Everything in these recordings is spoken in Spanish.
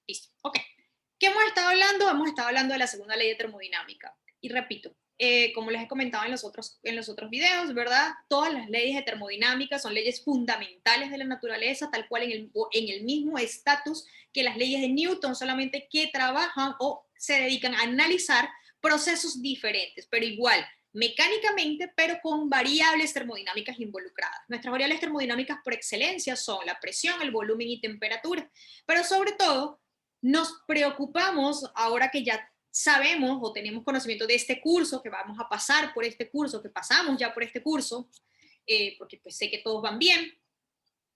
Listo. Ok. ¿Qué hemos estado hablando? Hemos estado hablando de la segunda ley de termodinámica. Y repito, como les he comentado en los otros videos, ¿verdad? Todas las leyes de termodinámica son leyes fundamentales de la naturaleza, tal cual en el mismo estatus que las leyes de Newton, solamente que trabajan o se dedican a analizar procesos diferentes, pero igual, mecánicamente, pero con variables termodinámicas involucradas. Nuestras variables termodinámicas por excelencia son la presión, el volumen y temperatura, pero sobre todo nos preocupamos ahora que ya sabemos o tenemos conocimiento de este curso, que vamos a pasar por este curso, que pasamos ya por este curso, porque pues sé que todos van bien,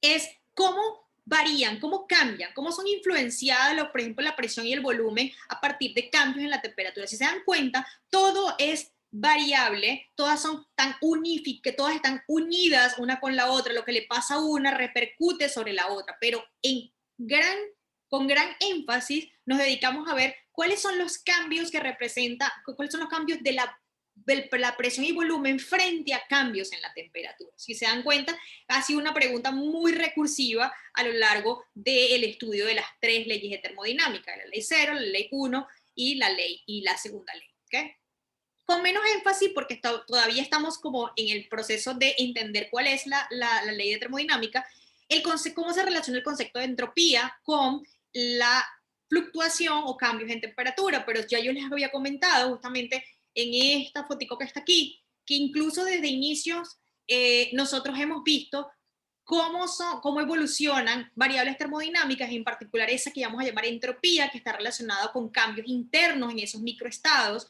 es cómo varían, cómo cambian, cómo son influenciadas, por ejemplo, la presión y el volumen a partir de cambios en la temperatura. Si se dan cuenta, todo es variable, todas son tan todas están unidas una con la otra, lo que le pasa a una repercute sobre la otra, pero con gran énfasis nos dedicamos a ver cuáles son los cambios que representa, cuáles son los cambios de la presión y volumen frente a cambios en la temperatura. Si se dan cuenta, ha sido una pregunta muy recursiva a lo largo del estudio de las tres leyes de termodinámica, la ley 0, la ley 1 y la segunda ley. ¿Okay? Con menos énfasis porque todavía estamos como en el proceso de entender cuál es la ley de termodinámica, cómo se relaciona el concepto de entropía con la fluctuación o cambios en temperatura, pero ya yo les había comentado justamente en esta fotico que está aquí, que incluso desde inicios nosotros hemos visto cómo evolucionan variables termodinámicas, en particular esa que vamos a llamar entropía, que está relacionada con cambios internos en esos microestados,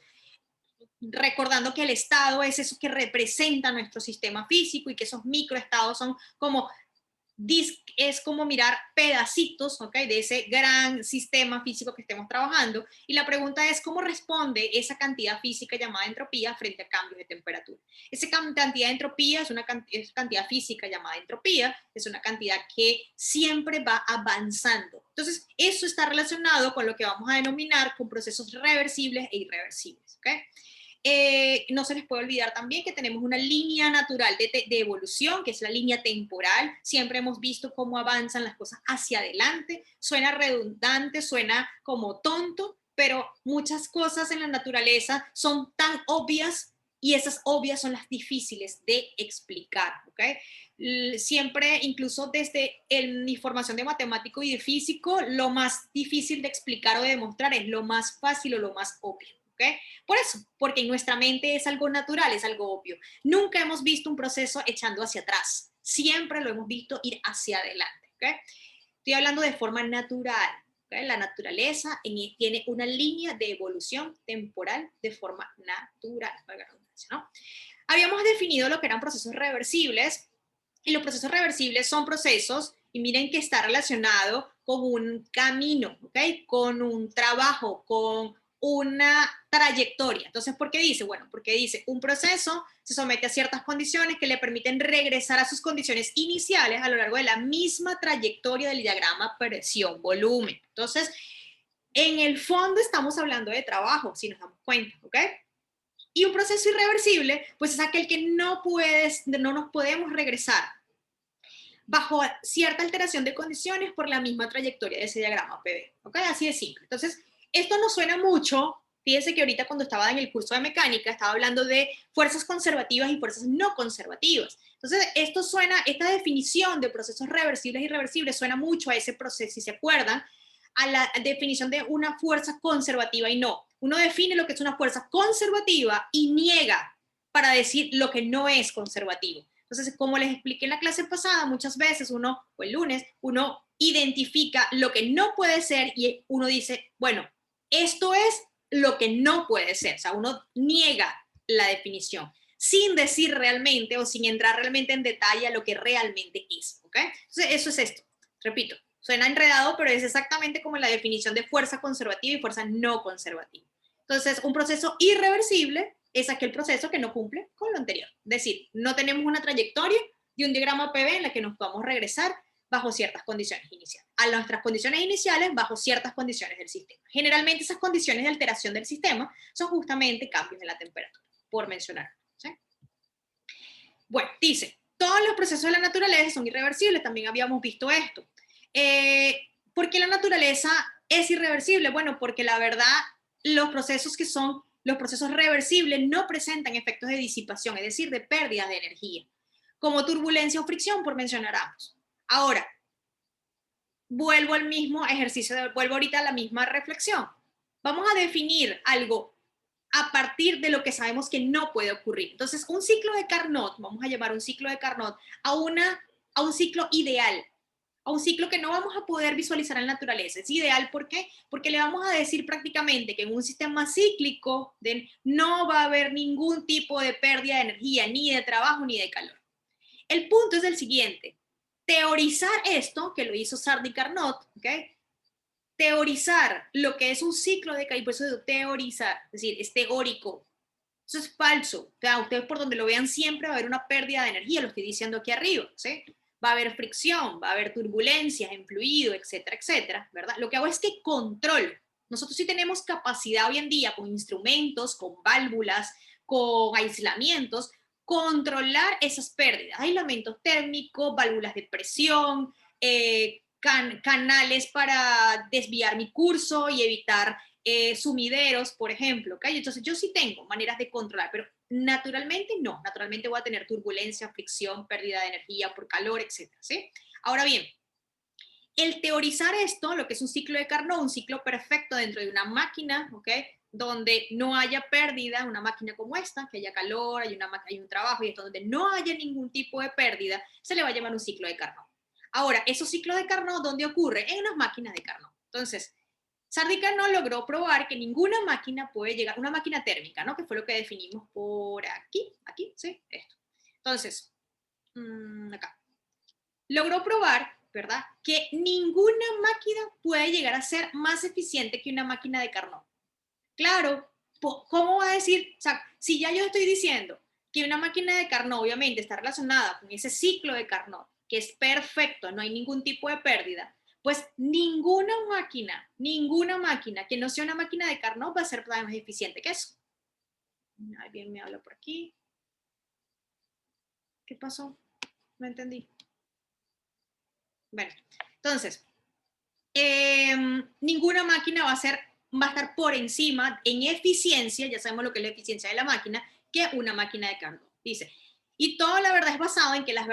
recordando que el estado es eso que representa nuestro sistema físico y que esos microestados son como es como mirar pedacitos, ¿okay? De ese gran sistema físico que estemos trabajando. Y la pregunta es, ¿cómo responde esa cantidad física llamada entropía frente a cambios de temperatura? Esa cantidad de entropía es cantidad física llamada entropía, es una cantidad que siempre va avanzando. Entonces, eso está relacionado con lo que vamos a denominar con procesos reversibles e irreversibles, ¿ok? No se les puede olvidar también que tenemos una línea natural de evolución, que es la línea temporal. Siempre hemos visto cómo avanzan las cosas hacia adelante. Suena redundante, suena como tonto, pero muchas cosas en la naturaleza son tan obvias y esas obvias son las difíciles de explicar, ¿ok? Siempre, incluso desde mi formación de matemático y de físico, lo más difícil de explicar o de demostrar es lo más fácil o lo más obvio. ¿Okay? Por eso, porque en nuestra mente es algo natural, es algo obvio. Nunca hemos visto un proceso echando hacia atrás, siempre lo hemos visto ir hacia adelante. ¿Okay? Estoy hablando de forma natural. ¿Okay? La naturaleza tiene una línea de evolución temporal de forma natural, ¿no? Habíamos definido lo que eran procesos reversibles, y los procesos reversibles son procesos, y miren que está relacionado con un camino, ¿okay? Con un trabajo, con una trayectoria. Entonces, ¿por qué dice? Bueno, porque dice, un proceso se somete a ciertas condiciones que le permiten regresar a sus condiciones iniciales a lo largo de la misma trayectoria del diagrama presión-volumen. Entonces, en el fondo estamos hablando de trabajo, si nos damos cuenta, ¿ok? Y un proceso irreversible, pues es aquel que no nos podemos regresar bajo cierta alteración de condiciones por la misma trayectoria de ese diagrama PV. ¿Ok? Así de simple. Entonces, esto nos suena mucho. Fíjense que ahorita cuando estaba en el curso de mecánica estaba hablando de fuerzas conservativas y fuerzas no conservativas. Entonces, esta definición de procesos reversibles y irreversibles suena mucho a ese proceso, si se acuerdan, a la definición de una fuerza conservativa y no. Uno define lo que es una fuerza conservativa y niega para decir lo que no es conservativo. Entonces, como les expliqué en la clase pasada, muchas veces o el lunes, uno identifica lo que no puede ser y uno dice, bueno, esto es lo que no puede ser. O sea, uno niega la definición sin decir realmente o sin entrar realmente en detalle a lo que realmente es. ¿Ok? Entonces, eso es esto. Repito, suena enredado, pero es exactamente como la definición de fuerza conservativa y fuerza no conservativa. Entonces, un proceso irreversible es aquel proceso que no cumple con lo anterior. Es decir, no tenemos una trayectoria de un diagrama PV en la que nos podamos regresar bajo ciertas condiciones iniciales. A nuestras condiciones iniciales bajo ciertas condiciones del sistema. Generalmente esas condiciones de alteración del sistema son justamente cambios en la temperatura, por mencionar. ¿Sí? Bueno, dice, todos los procesos de la naturaleza son irreversibles, también habíamos visto esto. Porque la naturaleza es irreversible? Bueno, porque la verdad, los procesos que son los procesos reversibles no presentan efectos de disipación, es decir, de pérdida de energía, como turbulencia o fricción, por mencionar ambos. Ahora, vuelvo al mismo ejercicio, vuelvo ahorita a la misma reflexión. Vamos a definir algo a partir de lo que sabemos que no puede ocurrir. Entonces, un ciclo de Carnot, vamos a llamar un ciclo de Carnot, a un ciclo ideal, a un ciclo que no vamos a poder visualizar en la naturaleza. Es ideal, ¿por qué? Porque le vamos a decir prácticamente que en un sistema cíclico no va a haber ningún tipo de pérdida de energía, ni de trabajo, ni de calor. El punto es el siguiente. Teorizar esto, que lo hizo Sardí Carnot, ¿ok? Teorizar lo que es un ciclo de caída, por eso teorizar, es decir, es teórico. Eso es falso. O sea, ustedes por donde lo vean siempre va a haber una pérdida de energía, lo estoy diciendo aquí arriba, ¿sí? Va a haber fricción, va a haber turbulencias en fluido, etcétera, etcétera, ¿verdad? Lo que hago es que controlo. Nosotros sí tenemos capacidad hoy en día con instrumentos, con válvulas, con aislamientos, controlar esas pérdidas, aislamientos térmicos, válvulas de presión, canales para desviar mi curso y evitar sumideros, por ejemplo, ¿ok? Entonces yo sí tengo maneras de controlar, pero naturalmente no, naturalmente voy a tener turbulencia, fricción, pérdida de energía por calor, etcétera, ¿sí? Ahora bien, el teorizar esto, lo que es un ciclo de Carnot, un ciclo perfecto dentro de una máquina, ¿ok? Donde no haya pérdida, una máquina como esta, que haya calor, hay un trabajo y esto, donde no haya ningún tipo de pérdida, se le va a llamar un ciclo de Carnot. Ahora, esos ciclos de Carnot, ¿dónde ocurre? En unas máquinas de Carnot. Entonces, Sardí Carnot logró probar que ninguna máquina puede llegar, una máquina térmica, ¿no? Que fue lo que definimos por aquí, ¿sí? Esto. Entonces, acá. Logró probar, ¿verdad? Que ninguna máquina puede llegar a ser más eficiente que una máquina de Carnot. Claro, ¿cómo va a decir? O sea, si ya yo estoy diciendo que una máquina de Carnot obviamente está relacionada con ese ciclo de Carnot, que es perfecto, no hay ningún tipo de pérdida, pues ninguna máquina que no sea una máquina de Carnot va a ser más eficiente que eso. Alguien me habla por aquí. ¿Qué pasó? No entendí. Bueno, entonces, ninguna máquina va a estar por encima en eficiencia, ya sabemos lo que es la eficiencia de la máquina, que una máquina de Carnot. Dice, y todo la verdad es basado en que las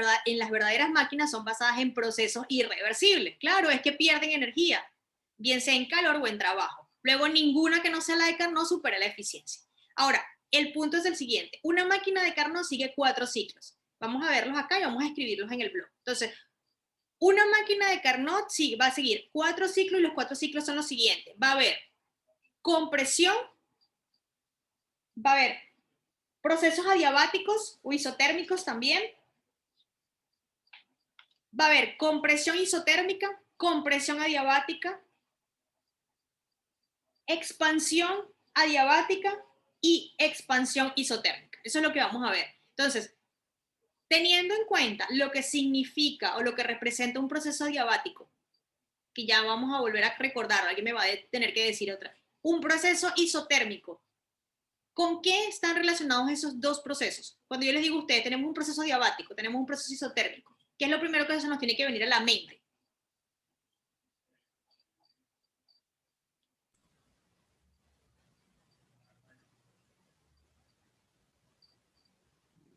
verdaderas máquinas son basadas en procesos irreversibles. Claro, es que pierden energía, bien sea en calor o en trabajo. Luego, ninguna que no sea la de Carnot supera la eficiencia. Ahora, el punto es el siguiente. Una máquina de Carnot sigue 4 ciclos. Vamos a verlos acá y vamos a escribirlos en el blog. Entonces, una máquina de Carnot sí, va a seguir 4 ciclos y los 4 ciclos son los siguientes. Va a haber compresión, va a haber procesos adiabáticos o isotérmicos también, va a haber compresión isotérmica, compresión adiabática, expansión adiabática y expansión isotérmica. Eso es lo que vamos a ver. Entonces, teniendo en cuenta lo que significa o lo que representa un proceso adiabático, que ya vamos a volver a recordar, alguien me va a tener que decir otra, un proceso isotérmico. ¿Con qué están relacionados esos dos procesos? Cuando yo les digo a ustedes, tenemos un proceso diabático, tenemos un proceso isotérmico, ¿qué es lo primero que se nos tiene que venir a la mente?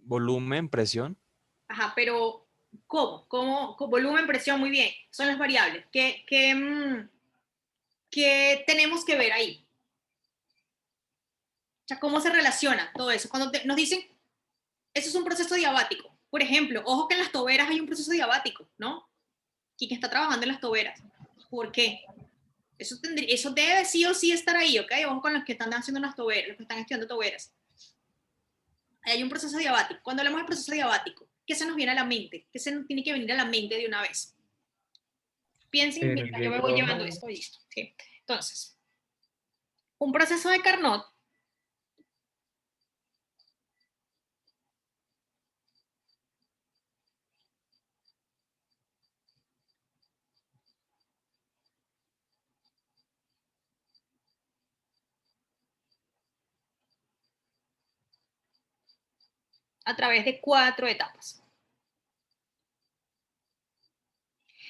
Volumen, presión. Ajá, pero ¿cómo? Volumen, presión, muy bien. Son las variables. ¿Qué tenemos que ver ahí? O sea, ¿cómo se relaciona todo eso? Cuando nos dicen, eso es un proceso diabático. Por ejemplo, ojo que en las toberas hay un proceso diabático, ¿no? Y que está trabajando en las toberas. ¿Por qué? Eso debe sí o sí estar ahí, ¿ok? Ojo con los que están haciendo unas toberas, los que están estudiando toberas. Ahí hay un proceso diabático. Cuando hablamos de proceso diabático, ¿qué se nos viene a la mente? ¿Qué se nos tiene que venir a la mente de una vez? Piensen mientras yo me voy llevando esto, listo. ¿Sí? Entonces, un proceso de Carnot a través de 4 etapas.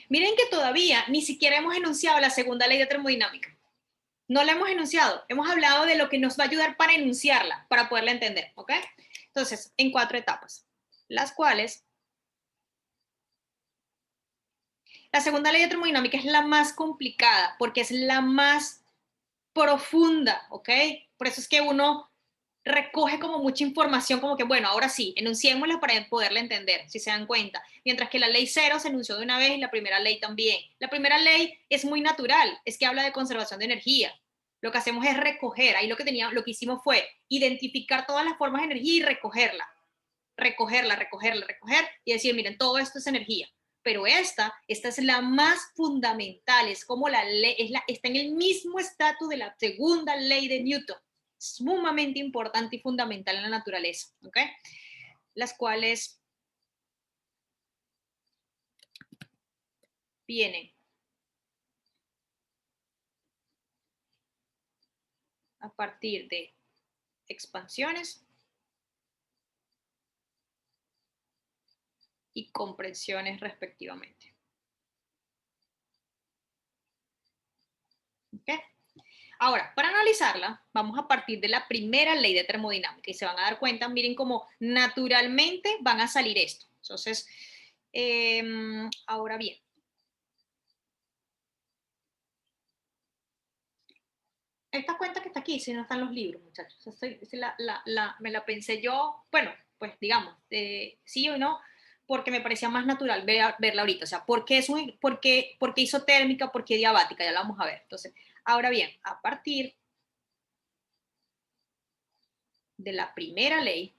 Miren que todavía ni siquiera hemos enunciado la segunda ley de termodinámica. No la hemos enunciado, hemos hablado de lo que nos va a ayudar para enunciarla, para poderla entender, ¿ok? Entonces, en 4 etapas, las cuales la segunda ley de termodinámica es la más complicada porque es la más profunda, ¿ok? Por eso es que uno recoge como mucha información, como que, bueno, ahora sí, enunciémosla para poderla entender, si se dan cuenta. Mientras que la ley cero se enunció de una vez y la primera ley también. La primera ley es muy natural, es que habla de conservación de energía. Lo que hacemos es recoger, ahí lo que hicimos fue identificar todas las formas de energía y recoger y decir, miren, todo esto es energía. Pero esta es la más fundamental, es como la ley, está en el mismo estatus de la segunda ley de Newton, sumamente importante y fundamental en la naturaleza, ¿ok? Las cuales vienen a partir de expansiones y comprensiones respectivamente. ¿Ok? Ahora, para analizarla, vamos a partir de la primera ley de termodinámica y se van a dar cuenta, miren cómo naturalmente van a salir esto. Entonces, ahora bien, esta cuenta que está aquí, si no están los libros, muchachos, me la pensé yo, bueno, pues digamos, sí o no, porque me parecía más natural verla ahorita, o sea, ¿por qué isotérmica, por qué diabática? Ya la vamos a ver. Entonces, ahora bien, a partir de la primera ley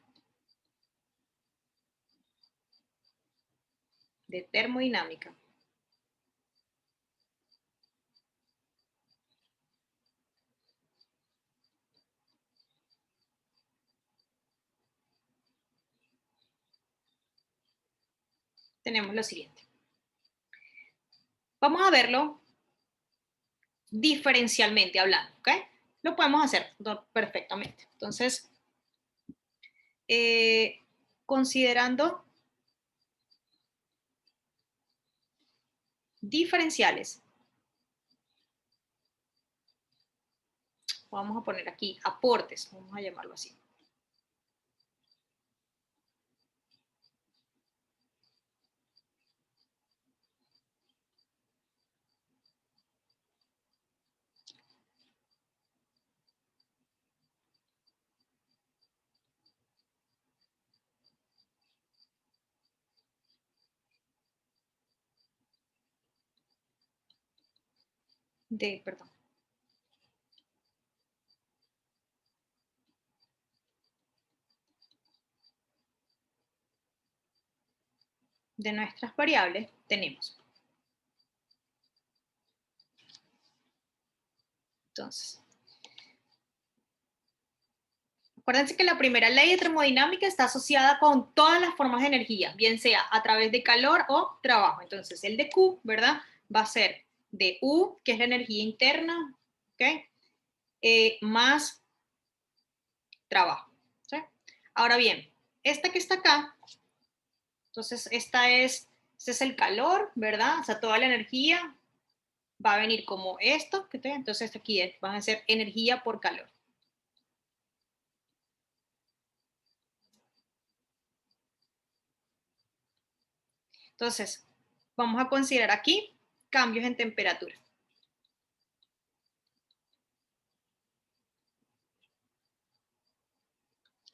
de termodinámica, tenemos lo siguiente. Vamos a verlo diferencialmente hablando, ¿ok? Lo podemos hacer perfectamente. Entonces, considerando diferenciales, vamos a poner aquí aportes, vamos a llamarlo así. Perdón. De nuestras variables tenemos. Entonces, acuérdense que la primera ley de termodinámica está asociada con todas las formas de energía, bien sea a través de calor o trabajo. Entonces, el de Q, ¿verdad? Va a ser de U, que es la energía interna, ¿ok? Más trabajo. ¿Sí? Ahora bien, esta que está acá, entonces este es el calor, ¿verdad? O sea, toda la energía va a venir como esto, entonces aquí van a ser energía por calor. Entonces, vamos a considerar aquí cambios en temperatura.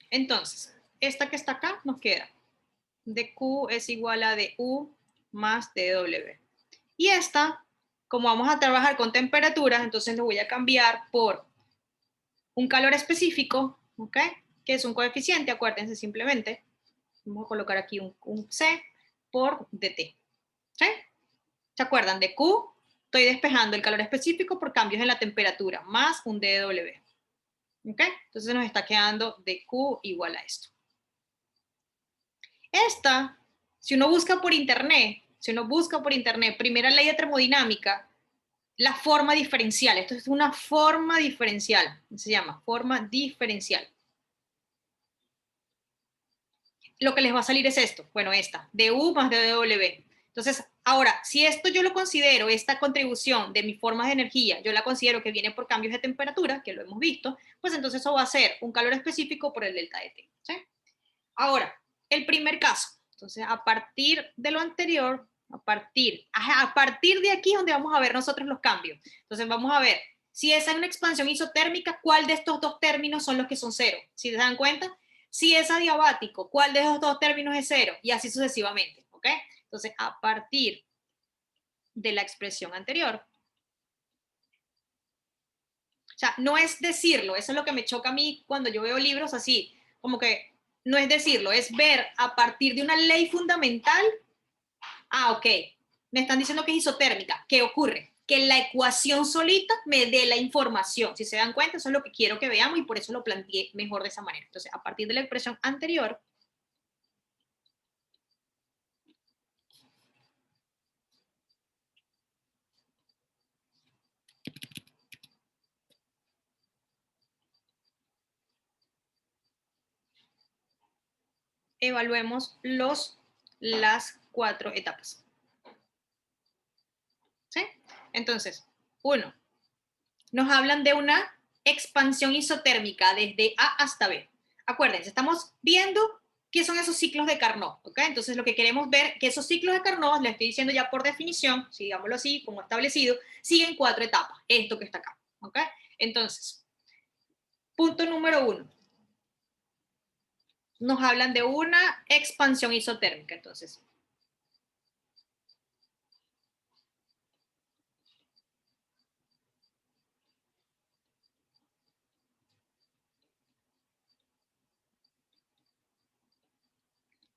Entonces, esta que está acá nos queda dQ es igual a du más dW. Y esta, como vamos a trabajar con temperaturas, entonces lo voy a cambiar por un calor específico, ¿ok? Que es un coeficiente, acuérdense simplemente. Vamos a colocar aquí un C por dt. ¿Sí? ¿Se acuerdan? De Q, estoy despejando el calor específico por cambios en la temperatura, más un dW. ¿Ok? Entonces nos está quedando dQ igual a esto. Esta, si uno busca por internet, primera ley de termodinámica, la forma diferencial, esto es una forma diferencial, se llama forma diferencial. Lo que les va a salir es esto, bueno, esta, du más dw. Entonces, Ahora, si esto yo lo considero, esta contribución de mis formas de energía, yo la considero que viene por cambios de temperatura, que lo hemos visto, pues entonces eso va a ser un calor específico por el delta de T. ¿Sí? Ahora, el primer caso. Entonces, a partir de lo anterior, a partir de aquí es donde vamos a ver nosotros los cambios. Entonces, vamos a ver, si esa es una expansión isotérmica, ¿cuál de estos dos términos son los que son cero? ¿Sí se dan cuenta? Si es adiabático, ¿cuál de esos dos términos es cero? Y así sucesivamente, ¿ok? Entonces, a partir de la expresión anterior. O sea, no es decirlo, eso es lo que me choca a mí cuando yo veo libros así, como que no es decirlo, es ver a partir de una ley fundamental, ok, me están diciendo que es isotérmica, ¿qué ocurre? Que la ecuación solita me dé la información, si se dan cuenta, eso es lo que quiero que veamos y por eso lo planteé mejor de esa manera. Entonces, a partir de la expresión anterior, evaluemos las 4 etapas. ¿Sí? Entonces, uno, nos hablan de una expansión isotérmica desde A hasta B. Acuérdense, estamos viendo qué son esos ciclos de Carnot, ¿ok? Entonces lo que queremos ver, que esos ciclos de Carnot, les estoy diciendo ya por definición, si digámoslo así, como establecido, siguen 4 etapas, esto que está acá, ¿ok? Entonces, punto número 1, nos hablan de una expansión isotérmica, entonces,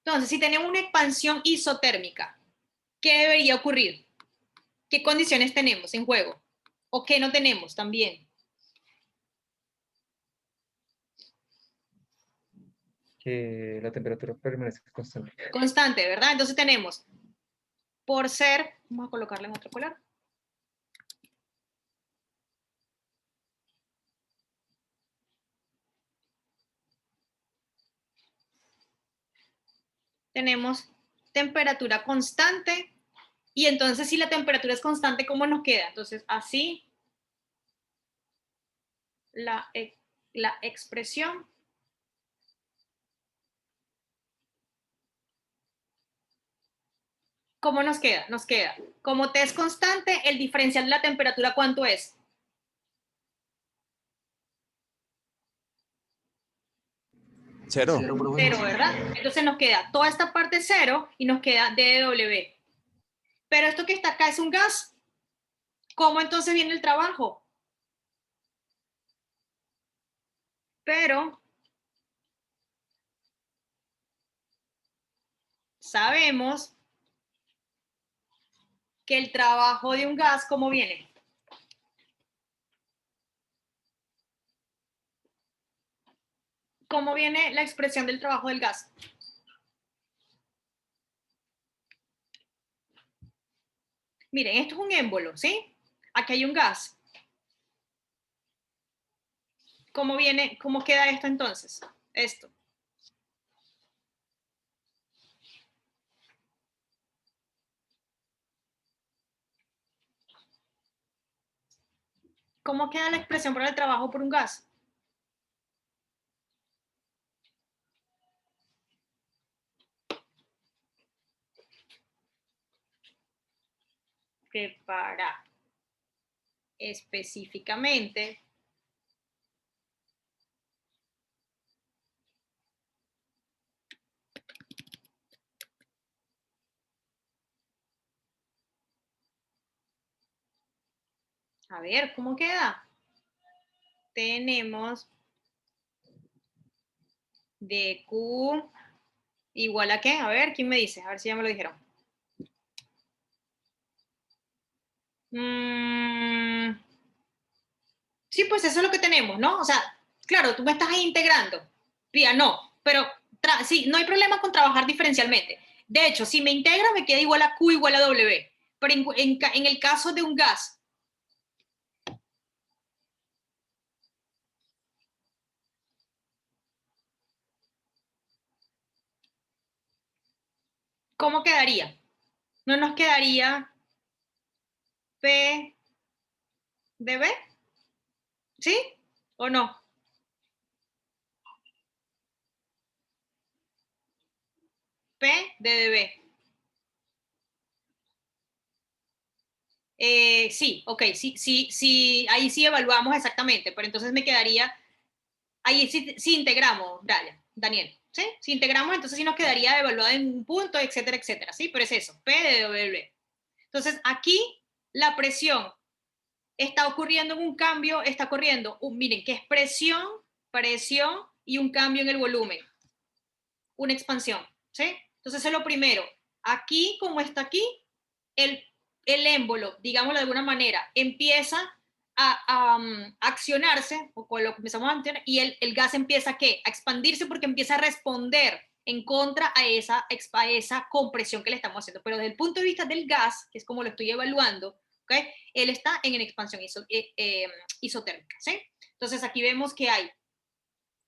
entonces, si tenemos una expansión isotérmica, ¿qué debería ocurrir? ¿Qué condiciones tenemos en juego? ¿O qué no tenemos también? Que la temperatura permanece constante. Constante, ¿verdad? Entonces tenemos, por ser, vamos a colocarle en otro color. Tenemos temperatura constante. Y entonces, si la temperatura es constante, ¿cómo nos queda? Entonces, así la, la expresión. ¿Cómo nos queda? Nos queda, como T es constante, el diferencial de la temperatura, ¿cuánto es? Cero. Cero, ¿verdad? Entonces nos queda toda esta parte cero y nos queda dW. Pero esto que está acá es un gas. ¿Cómo entonces viene el trabajo? Pero sabemos que el trabajo de un gas, ¿cómo viene? ¿Cómo viene la expresión del trabajo del gas? Miren, esto es un émbolo, ¿sí? Aquí hay un gas. ¿Cómo viene, cómo queda esto entonces? Esto. ¿Cómo queda la expresión para el trabajo por un gas? Que para específicamente a ver, ¿cómo queda? Tenemos dQ igual a qué? A ver, ¿quién me dice? A ver si ya me lo dijeron. Sí, pues eso es lo que tenemos, ¿no? O sea, claro, tú me estás ahí integrando. Pía, no, pero sí, no hay problema con trabajar diferencialmente. De hecho, si me integra, me queda igual a Q igual a W. Pero en el caso de un gas, ¿cómo quedaría? ¿No nos quedaría P de B? ¿Sí o no? P de dB. Sí, ok, sí, ahí sí evaluamos exactamente, pero entonces me quedaría, ahí sí integramos, Daniel, ¿sí? Si integramos, entonces sí nos quedaría evaluado en un punto, etcétera, etcétera, ¿sí? Pero es eso, P de W. Entonces aquí la presión está ocurriendo en un cambio, está ocurriendo, miren, que es presión y un cambio en el volumen, una expansión, ¿sí? Entonces es lo primero. Aquí, como está aquí, el émbolo, digámoslo de alguna manera, empieza a accionarse, o con lo que empezamos a accionar, y el gas empieza ¿qué? A expandirse porque empieza a responder en contra a esa compresión que le estamos haciendo. Pero desde el punto de vista del gas, que es como lo estoy evaluando, ¿okay? Él está en expansión isotérmica, ¿sí? Entonces aquí vemos que hay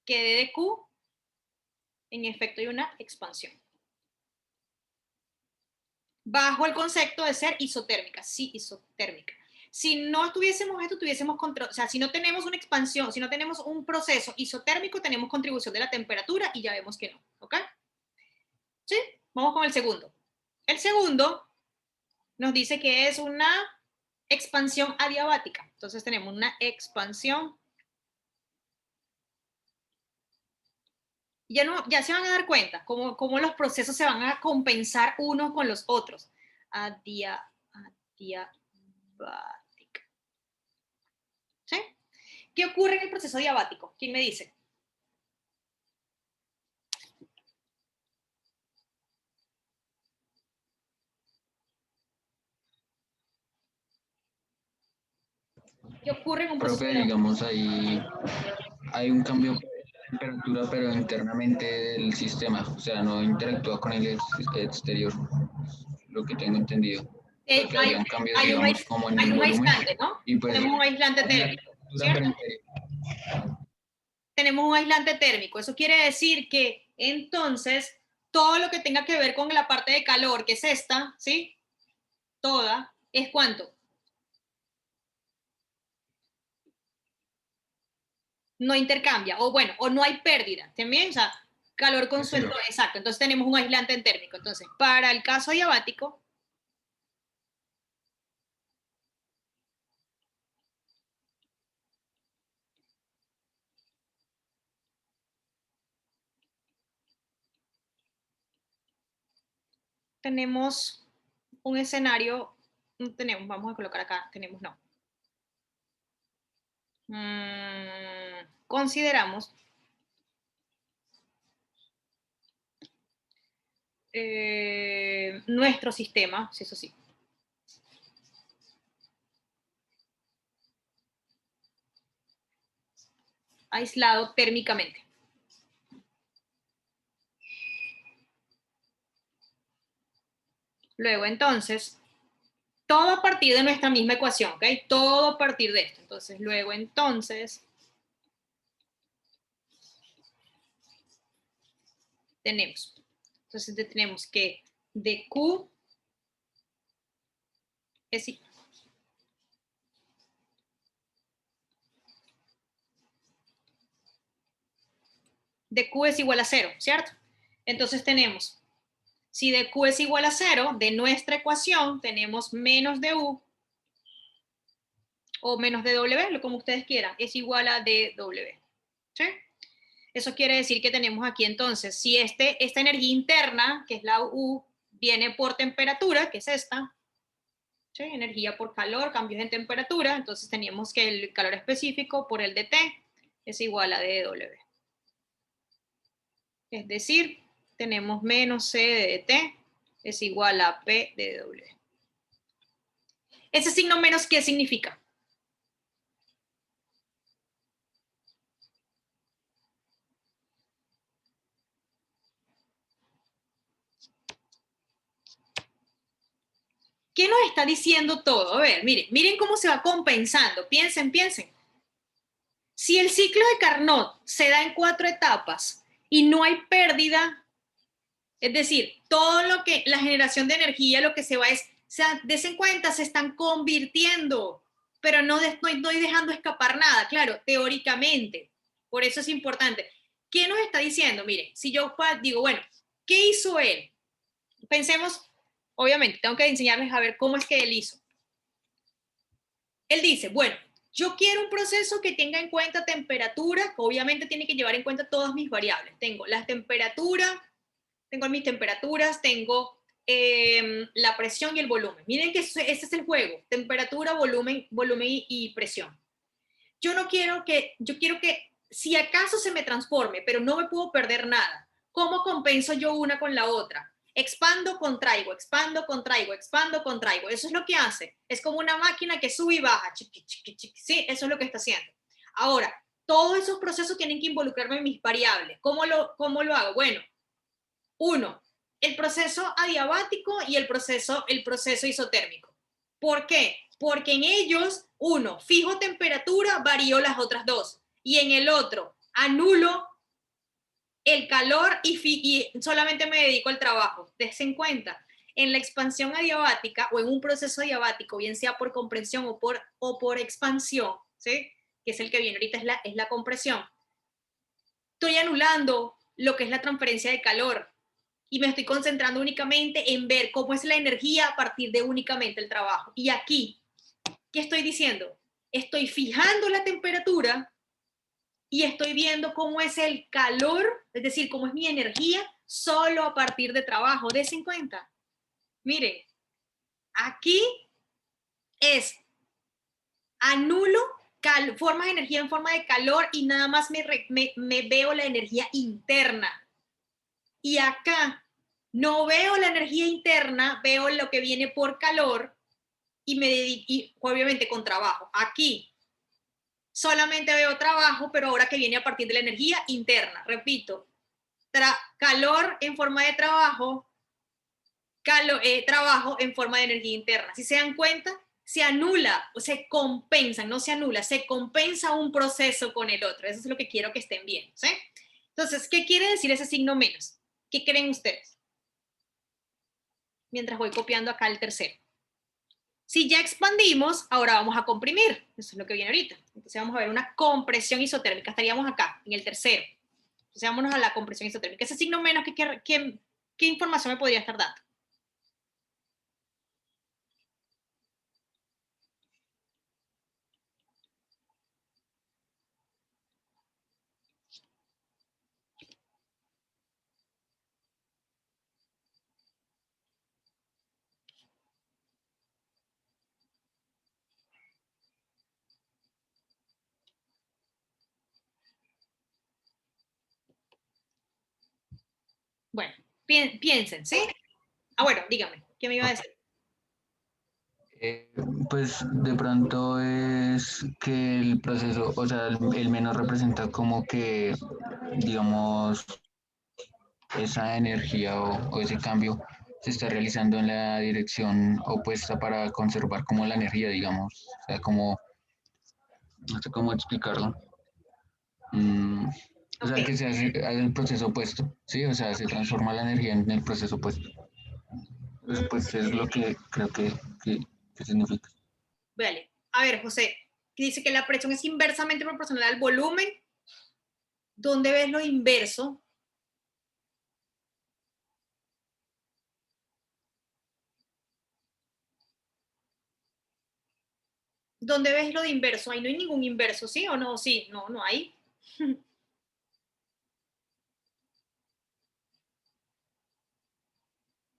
que D de Q, en efecto hay una expansión. Bajo el concepto de ser isotérmica, sí, isotérmica. Si no tuviésemos esto, tuviésemos control, o sea, si no tenemos una expansión, si no tenemos un proceso isotérmico, tenemos contribución de la temperatura y ya vemos que no, ¿ok? ¿Sí? Vamos con el segundo. El segundo nos dice que es una expansión adiabática. Entonces tenemos una expansión. Ya se van a dar cuenta cómo los procesos se van a compensar unos con los otros. Adiabática. ¿Sí? ¿Qué ocurre en el proceso diabático? ¿Quién me dice? ¿Qué ocurre en un proceso Profe, diabático? digamos, ahí hay un cambio de temperatura, pero internamente del sistema, o sea, no interactúa con el exterior, lo que tengo entendido. O sea, que haya un cambio, Hay digamos, como en hay el un volumen, aislante, ¿no? y pues Tenemos un aislante en la térmico, temperatura, pero ¿cierto? interior. Tenemos un aislante térmico. Eso quiere decir que entonces todo lo que tenga que ver con la parte de calor, que es esta, ¿sí? Toda, ¿es cuánto? No intercambia, o bueno, o no hay pérdida, ¿también? O sea, calor con Es su cero. entorno, exacto. Entonces tenemos un aislante térmico. Entonces, para el caso diabático, tenemos un escenario, no tenemos, vamos a colocar acá, tenemos no. Consideramos nuestro sistema, sí, eso sí. Aislado térmicamente. Luego, entonces, todo a partir de nuestra misma ecuación, ¿ok? Todo a partir de esto. Entonces, luego, entonces, tenemos. Entonces, tenemos que dQ es dQ es igual a 0, ¿cierto? Entonces tenemos, si dQ es igual a 0, de nuestra ecuación tenemos menos du o menos dw, como ustedes quieran, es igual a dw. ¿Sí? Eso quiere decir que tenemos aquí entonces, si esta energía interna, que es la U, viene por temperatura, que es esta, ¿sí? Energía por calor, cambios en temperatura, entonces teníamos que el calor específico por el dt es igual a dw. Es decir, tenemos menos C de dt es igual a P de W. Ese signo menos, ¿qué significa? ¿Qué nos está diciendo todo? A ver, miren cómo se va compensando. Piensen. Si el ciclo de Carnot se da en 4 etapas y no hay pérdida, Es decir, todo lo que, la generación de energía, lo que se va es, o sea, desen cuenta, se están convirtiendo, pero no estoy dejando escapar nada, claro, teóricamente. Por eso es importante. ¿Qué nos está diciendo? Mire, si yo digo, bueno, ¿qué hizo él? Pensemos, obviamente, tengo que enseñarles a ver cómo es que él hizo. Él dice, bueno, yo quiero un proceso que tenga en cuenta temperatura, que obviamente tiene que llevar en cuenta todas mis variables. Tengo las temperaturas, tengo mis temperaturas, tengo la presión y el volumen. Miren que ese es el juego, temperatura, volumen y presión. Yo quiero que si acaso se me transforme, pero no me puedo perder nada, ¿cómo compenso yo una con la otra? Expando, contraigo, expando, contraigo, expando, contraigo. Eso es lo que hace. Es como una máquina que sube y baja. Chiqui, chiqui, chiqui. Sí, eso es lo que está haciendo. Ahora, todos esos procesos tienen que involucrarme en mis variables. ¿Cómo lo hago? Bueno, uno, el proceso adiabático y el proceso isotérmico. ¿Por qué? Porque en ellos, uno, fijo temperatura, varío las otras dos. Y en el otro, anulo el calor y solamente me dedico al trabajo. Dense en cuenta, en la expansión adiabática o en un proceso adiabático, bien sea por compresión o por expansión, ¿sí? Que es el que viene ahorita, es la compresión. Estoy anulando lo que es la transferencia de calor y me estoy concentrando únicamente en ver cómo es la energía a partir de únicamente el trabajo. Y aquí, ¿qué estoy diciendo? Estoy fijando la temperatura y estoy viendo cómo es el calor, es decir, cómo es mi energía, solo a partir de trabajo. Dense en cuenta. Miren, aquí es anulo formas de energía en forma de calor y nada más me veo la energía interna. Y acá no veo la energía interna, veo lo que viene por calor y me dedico, y obviamente con trabajo. Aquí solamente veo trabajo, pero ahora que viene a partir de la energía interna. Repito, calor en forma de trabajo, trabajo en forma de energía interna. Si se dan cuenta, se anula o se compensa, no se anula, se compensa un proceso con el otro. Eso es lo que quiero que estén viendo, ¿sí? Entonces, ¿qué quiere decir ese signo menos? ¿Qué creen ustedes? Mientras voy copiando acá el tercero. Si ya expandimos, ahora vamos a comprimir. Eso es lo que viene ahorita. Entonces vamos a ver una compresión isotérmica. Estaríamos acá, en el tercero. Entonces vámonos a la compresión isotérmica. Ese signo menos, ¿qué información me podría estar dando? Bueno, piensen, ¿sí? Ah, bueno, dígame, ¿qué me iba a decir? Pues de pronto es que el proceso, o sea, el menos representa como que, digamos, esa energía o ese cambio se está realizando en la dirección opuesta para conservar como la energía, digamos. O sea, como, no sé cómo explicarlo. O sea, Okay. que se hace el proceso opuesto, ¿sí? O sea, se transforma la energía en el proceso opuesto. Entonces, pues es lo que creo que significa. Vale. A ver, José, dice que la presión es inversamente proporcional al volumen. ¿Dónde ves lo inverso? ¿Dónde ves lo de inverso? Ahí no hay ningún inverso, ¿sí o no? Sí, no, no hay.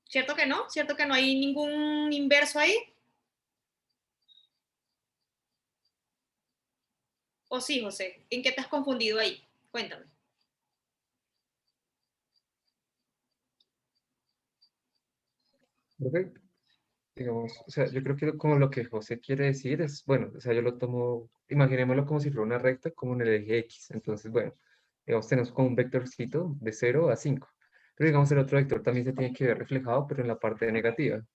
¿Cierto que no? ¿Cierto que no hay ningún inverso ahí? ¿O sí, José? ¿En qué te has confundido ahí? Cuéntame. Perfecto. Digamos, o sea, yo creo que como lo que José quiere decir es, bueno, o sea, yo lo tomo, imaginémoslo como si fuera una recta, como en el eje X. Entonces, bueno, digamos, tenemos como un vectorcito de 0 a 5. Pero digamos, el otro vector también se tiene que ver reflejado, pero en la parte negativa.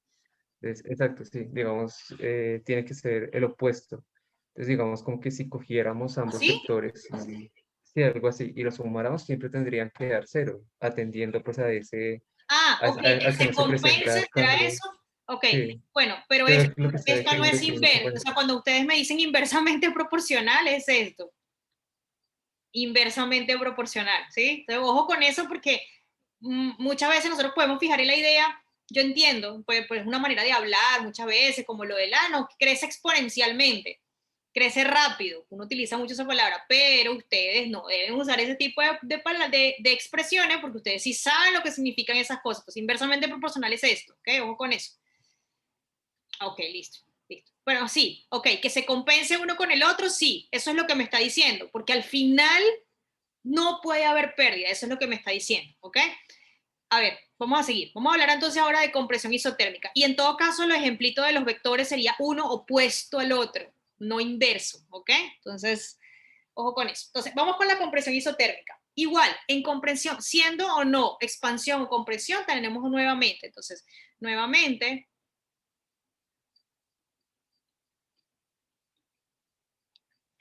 Exacto, sí, digamos, tiene que ser el opuesto. Entonces, digamos, como que si cogiéramos ambos ¿Sí? vectores, sí, algo así, y los sumáramos, siempre tendrían que dar 0, atendiendo pues a ese Ah, ok, que al que se no se presenta compense, el ¿será cambio. eso? Ok, Sí, bueno, pero creo que lo que está esto no queriendo es decir mi inverso, o compañero. sea, cuando ustedes me dicen inversamente proporcional, es esto, inversamente proporcional, ¿sí? Entonces, ojo con eso porque muchas veces nosotros podemos fijar en la idea, yo entiendo, pues una manera de hablar muchas veces, como lo del ano, crece exponencialmente, crece rápido, uno utiliza mucho esa palabra, pero ustedes no deben usar ese tipo de expresiones porque ustedes sí saben lo que significan esas cosas. Entonces, inversamente proporcional es esto, ¿ok? Ojo con eso. Ok, listo, listo. Bueno, sí, ok, que se compense uno con el otro, sí, eso es lo que me está diciendo, porque al final no puede haber pérdida, eso es lo que me está diciendo, ¿ok? A ver, vamos a seguir. Vamos a hablar entonces ahora de compresión isotérmica. Y en todo caso, el ejemplito de los vectores sería uno opuesto al otro, no inverso, ¿ok? Entonces, ojo con eso. Entonces, vamos con la compresión isotérmica. Igual, en compresión, siendo o no expansión o compresión, tenemos nuevamente. Entonces, nuevamente,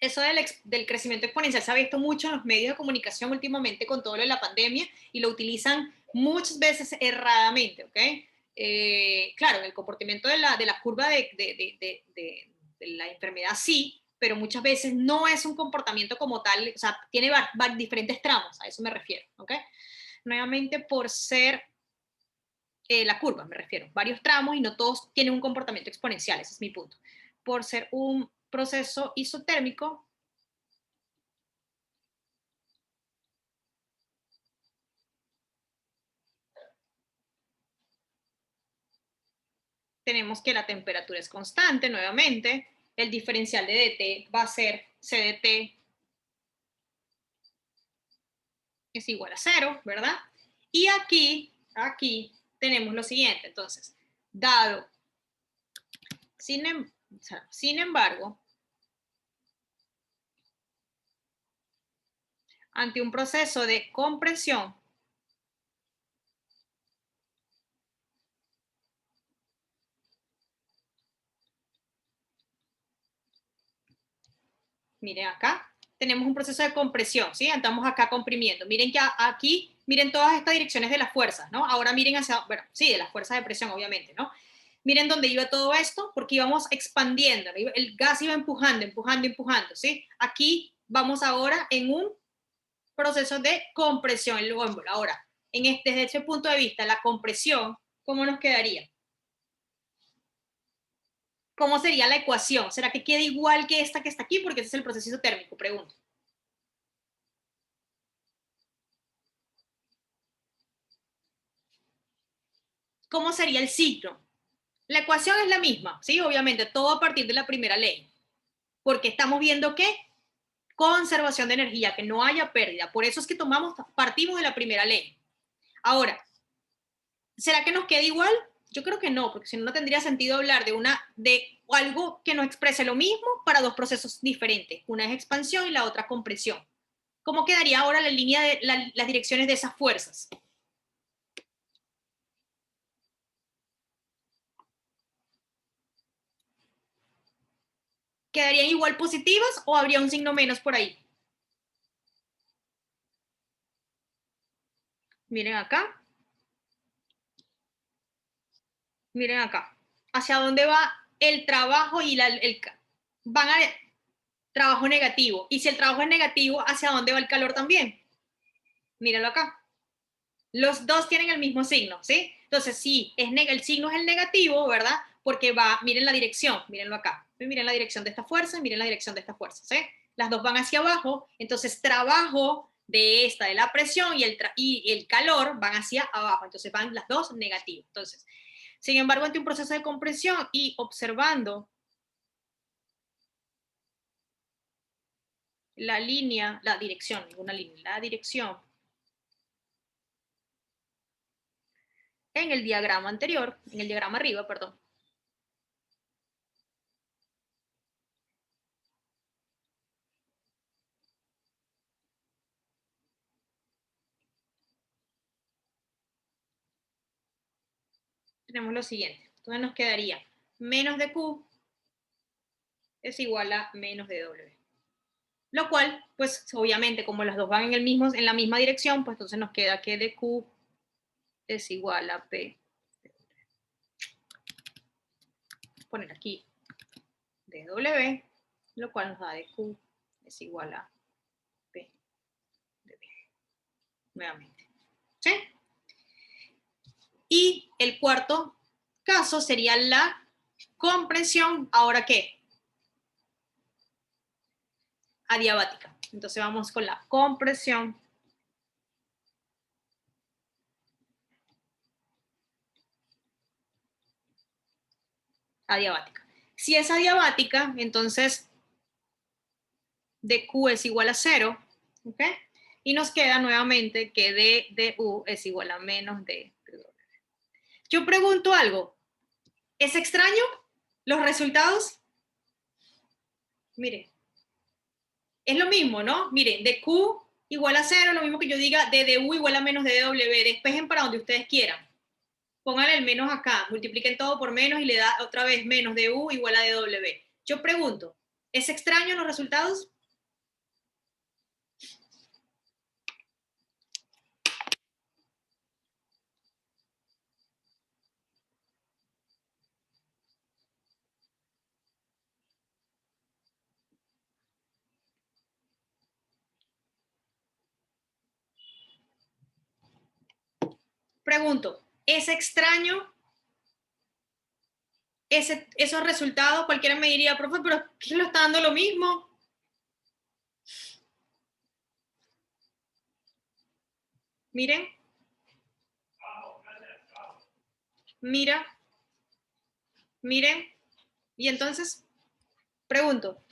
eso del crecimiento exponencial se ha visto mucho en los medios de comunicación últimamente con todo lo de la pandemia y lo utilizan muchas veces erradamente, ¿ok? Claro, el comportamiento de la curva de la enfermedad sí, pero muchas veces no es un comportamiento como tal, o sea, tiene diferentes tramos, a eso me refiero, ¿ok? Nuevamente por ser la curva, me refiero, varios tramos y no todos tienen un comportamiento exponencial, ese es mi punto. Por ser un proceso isotérmico, tenemos que la temperatura es constante, nuevamente, el diferencial de dt va a ser CdT es igual a 0, ¿verdad? Y aquí tenemos lo siguiente, entonces, dado, sin embargo, ante un proceso de compresión, miren acá, tenemos un proceso de compresión, ¿sí? Estamos acá comprimiendo. Miren que aquí, miren todas estas direcciones de las fuerzas, ¿no? Ahora miren hacia, bueno, sí, de las fuerzas de presión, obviamente, ¿no? Miren dónde iba todo esto, porque íbamos expandiendo, ¿no? El gas iba empujando, empujando, empujando, ¿sí? Aquí vamos ahora en un proceso de compresión, el óvulo. Ahora, desde ese punto de vista, la compresión, ¿cómo nos quedaría? ¿Cómo sería la ecuación? ¿Será que queda igual que esta que está aquí? Porque ese es el proceso isotérmico, pregunto. ¿Cómo sería el ciclo? La ecuación es la misma, ¿sí? Obviamente, todo a partir de la primera ley. Porque estamos viendo que conservación de energía, que no haya pérdida. Por eso es que partimos de la primera ley. Ahora, ¿será que nos queda igual? Yo creo que no, porque si no, no tendría sentido hablar de algo que no exprese lo mismo para dos procesos diferentes. Una es expansión y la otra compresión. ¿Cómo quedaría ahora la línea de las direcciones de esas fuerzas? ¿Quedarían igual positivas o habría un signo menos por ahí? Miren acá. Miren acá. ¿Hacia dónde va el trabajo y van a trabajo negativo? Y si el trabajo es negativo, ¿hacia dónde va el calor también? Míralo acá. Los dos tienen el mismo signo, ¿sí? Entonces, sí, el signo es el negativo, ¿verdad? Porque miren la dirección, mírenlo acá. Miren la dirección de esta fuerza y miren la dirección de esta fuerza, ¿sí? Las dos van hacia abajo, entonces trabajo de la presión y el calor van hacia abajo, entonces van las dos negativas. Entonces, sin embargo, ante un proceso de compresión y observando la dirección en el diagrama anterior, en el diagrama arriba, perdón. Tenemos lo siguiente. Entonces nos quedaría menos de Q es igual a menos de W. Lo cual, pues obviamente, como las dos van en la misma dirección, pues entonces nos queda que de Q es igual a P. Poner aquí dW, lo cual nos da de Q es igual a P de B. Nuevamente. ¿Sí? Y el cuarto caso sería la compresión. ¿Ahora qué? Adiabática. Entonces vamos con la compresión adiabática. Si es adiabática, entonces dQ es igual a 0, ¿ok? Y nos queda nuevamente que dU es igual a menos de W. Yo pregunto algo, ¿es extraño los resultados? Miren, es lo mismo, ¿no? Miren, dQ igual a 0, lo mismo que yo diga dU igual a menos de dW, despejen para donde ustedes quieran. Pónganle el menos acá, multipliquen todo por menos y le da otra vez menos de U igual a dW. Yo pregunto, ¿es extraño los resultados? Pregunto, ¿es extraño esos resultados? Cualquiera me diría, profe, pero ¿qué lo está dando lo mismo? Miren. Mira. Miren. Y entonces, pregunto.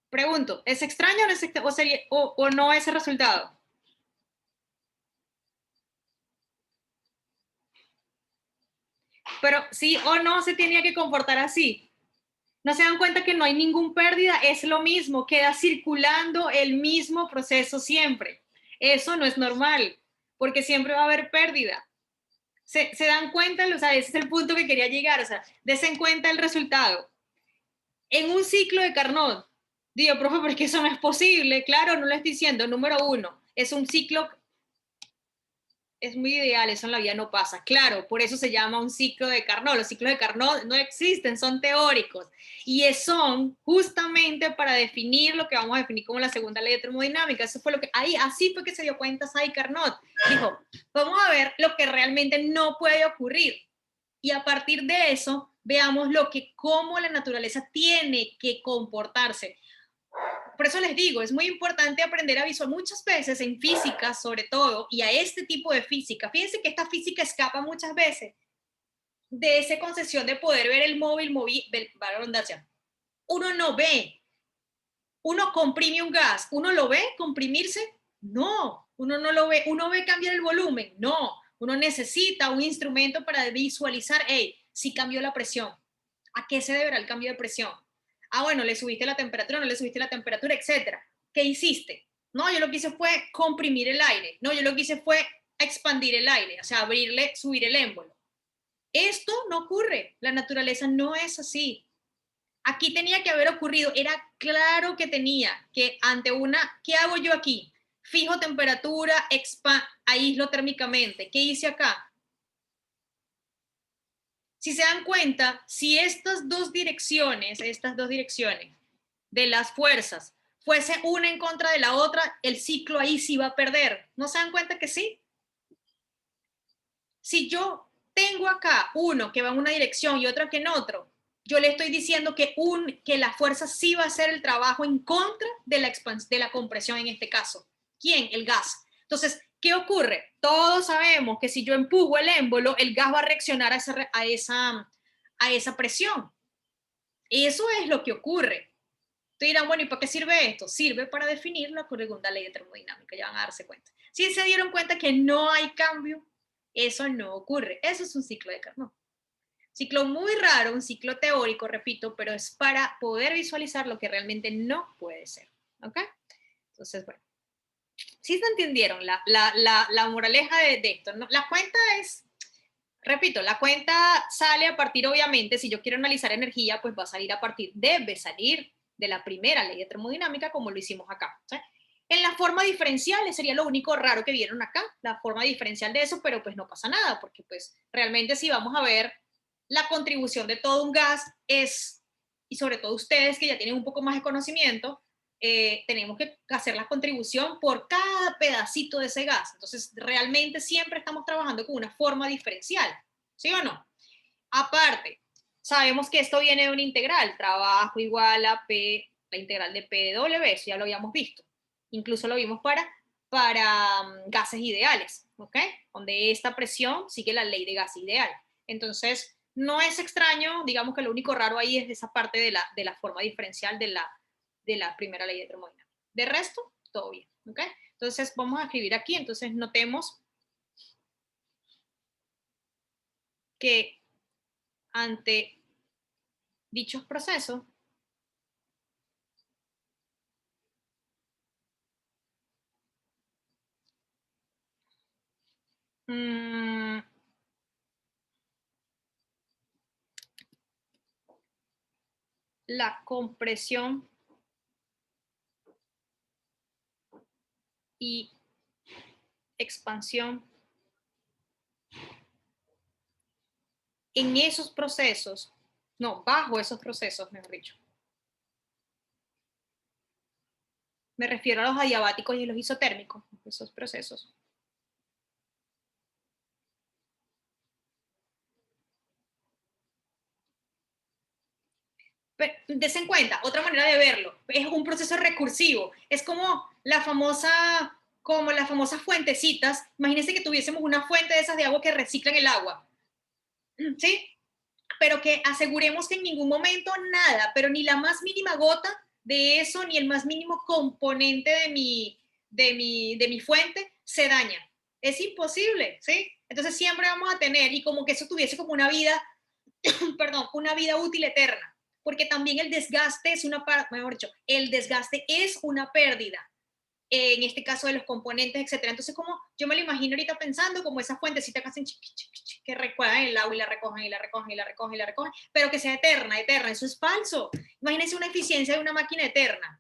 Pregunto, ¿es extraño o no ese resultado? Pero sí o no se tenía que comportar así. ¿No se dan cuenta que no hay ninguna pérdida? Es lo mismo, queda circulando el mismo proceso siempre. Eso no es normal, porque siempre va a haber pérdida. ¿Se dan cuenta? O sea, ese es el punto que quería llegar. O sea, des en cuenta el resultado. En un ciclo de Carnot, digo, profe, pero es que eso no es posible. Claro, no lo estoy diciendo. Número uno, es un ciclo, es muy ideal, eso en la vida no pasa. Claro, por eso se llama un ciclo de Carnot. Los ciclos de Carnot no existen, son teóricos. Y son justamente para definir lo que vamos a definir como la segunda ley de termodinámica. Eso fue lo que, así fue que se dio cuenta Say Carnot. Dijo, vamos a ver lo que realmente no puede ocurrir. Y a partir de eso, veamos cómo la naturaleza tiene que comportarse. Por eso les digo, es muy importante aprender a visualizar muchas veces en física, sobre todo, y a este tipo de física. Fíjense que esta física escapa muchas veces de esa concepción de poder ver el móvil, la redundancia. Uno no ve, uno comprime un gas, ¿uno lo ve comprimirse? No, uno no lo ve, uno ve cambiar el volumen, no, uno necesita un instrumento para visualizar, si cambió la presión, ¿a qué se deberá el cambio de presión? Bueno, le subiste la temperatura, no le subiste la temperatura, etcétera. ¿Qué hiciste? No, yo lo que hice fue comprimir el aire. No, yo lo que hice fue expandir el aire, o sea, abrirle, subir el émbolo. Esto no ocurre. La naturaleza no es así. Aquí tenía que haber ocurrido, era claro que tenía que ante ¿qué hago yo aquí? Fijo temperatura, aíslo térmicamente. ¿Qué hice acá? Si se dan cuenta, si estas dos direcciones de las fuerzas fuese una en contra de la otra, el ciclo ahí sí va a perder. ¿No se dan cuenta que sí? Si yo tengo acá uno que va en una dirección y otro que en otro, yo le estoy diciendo que la fuerza sí va a hacer el trabajo en contra de la compresión en este caso. ¿Quién? El gas. Entonces, ¿Qué ocurre? Todos sabemos que si yo empujo el émbolo, el gas va a reaccionar a esa presión. Eso es lo que ocurre. Te dirán, bueno, ¿y para qué sirve esto? Sirve para definir la segunda ley de termodinámica, ya van a darse cuenta. Si se dieron cuenta que no hay cambio, eso no ocurre. Eso es un ciclo de Carnot. Ciclo muy raro, un ciclo teórico, repito, pero es para poder visualizar lo que realmente no puede ser. ¿Ok? Entonces, bueno. ¿Sí se entendieron la moraleja de esto? ¿No? La cuenta es, repito, la cuenta sale a partir, obviamente, si yo quiero analizar energía, pues va a salir a partir, debe salir de la primera ley de termodinámica, como lo hicimos acá. ¿Sí? En la forma diferencial sería lo único raro que vieron acá, la forma diferencial de eso, pero pues no pasa nada, porque pues realmente si vamos a ver la contribución de todo un gas es, y sobre todo ustedes que ya tienen un poco más de conocimiento, tenemos que hacer la contribución por cada pedacito de ese gas. Entonces, realmente siempre estamos trabajando con una forma diferencial, ¿sí o no? Aparte, sabemos que esto viene de una integral, trabajo igual a P, la integral de P de W, eso ya lo habíamos visto. Incluso lo vimos para gases ideales, ¿ok? Donde esta presión sigue la ley de gas ideal. Entonces, no es extraño, digamos que lo único raro ahí es esa parte de la forma diferencial de la primera ley de termodinámica. De resto, todo bien, ¿ok? Entonces, vamos a escribir aquí, entonces notemos que ante dichos procesos, la compresión y expansión en esos procesos, no, bajo esos procesos, mejor dicho. Me refiero a los adiabáticos y los isotérmicos, esos procesos. Des en cuenta, otra manera de verlo, es un proceso recursivo, es como las famosas fuentecitas. Imagínense que tuviésemos una fuente de esas de agua que reciclan el agua, ¿sí? Pero que aseguremos que en ningún momento nada, pero ni la más mínima gota de eso, ni el más mínimo componente de mi fuente se daña. Es imposible, ¿sí? Entonces siempre vamos a tener, y como que eso tuviese como una vida, perdón, una vida útil eterna, porque también el desgaste es mejor dicho, el desgaste es una pérdida, en este caso de los componentes, etcétera. Entonces, como yo me lo imagino ahorita pensando como esa fuentecita que hacen que recuerdan el agua y la recogen y la recogen y la recogen y la recogen, pero que sea eterna, eterna. Eso es falso. Imagínense una eficiencia de una máquina eterna.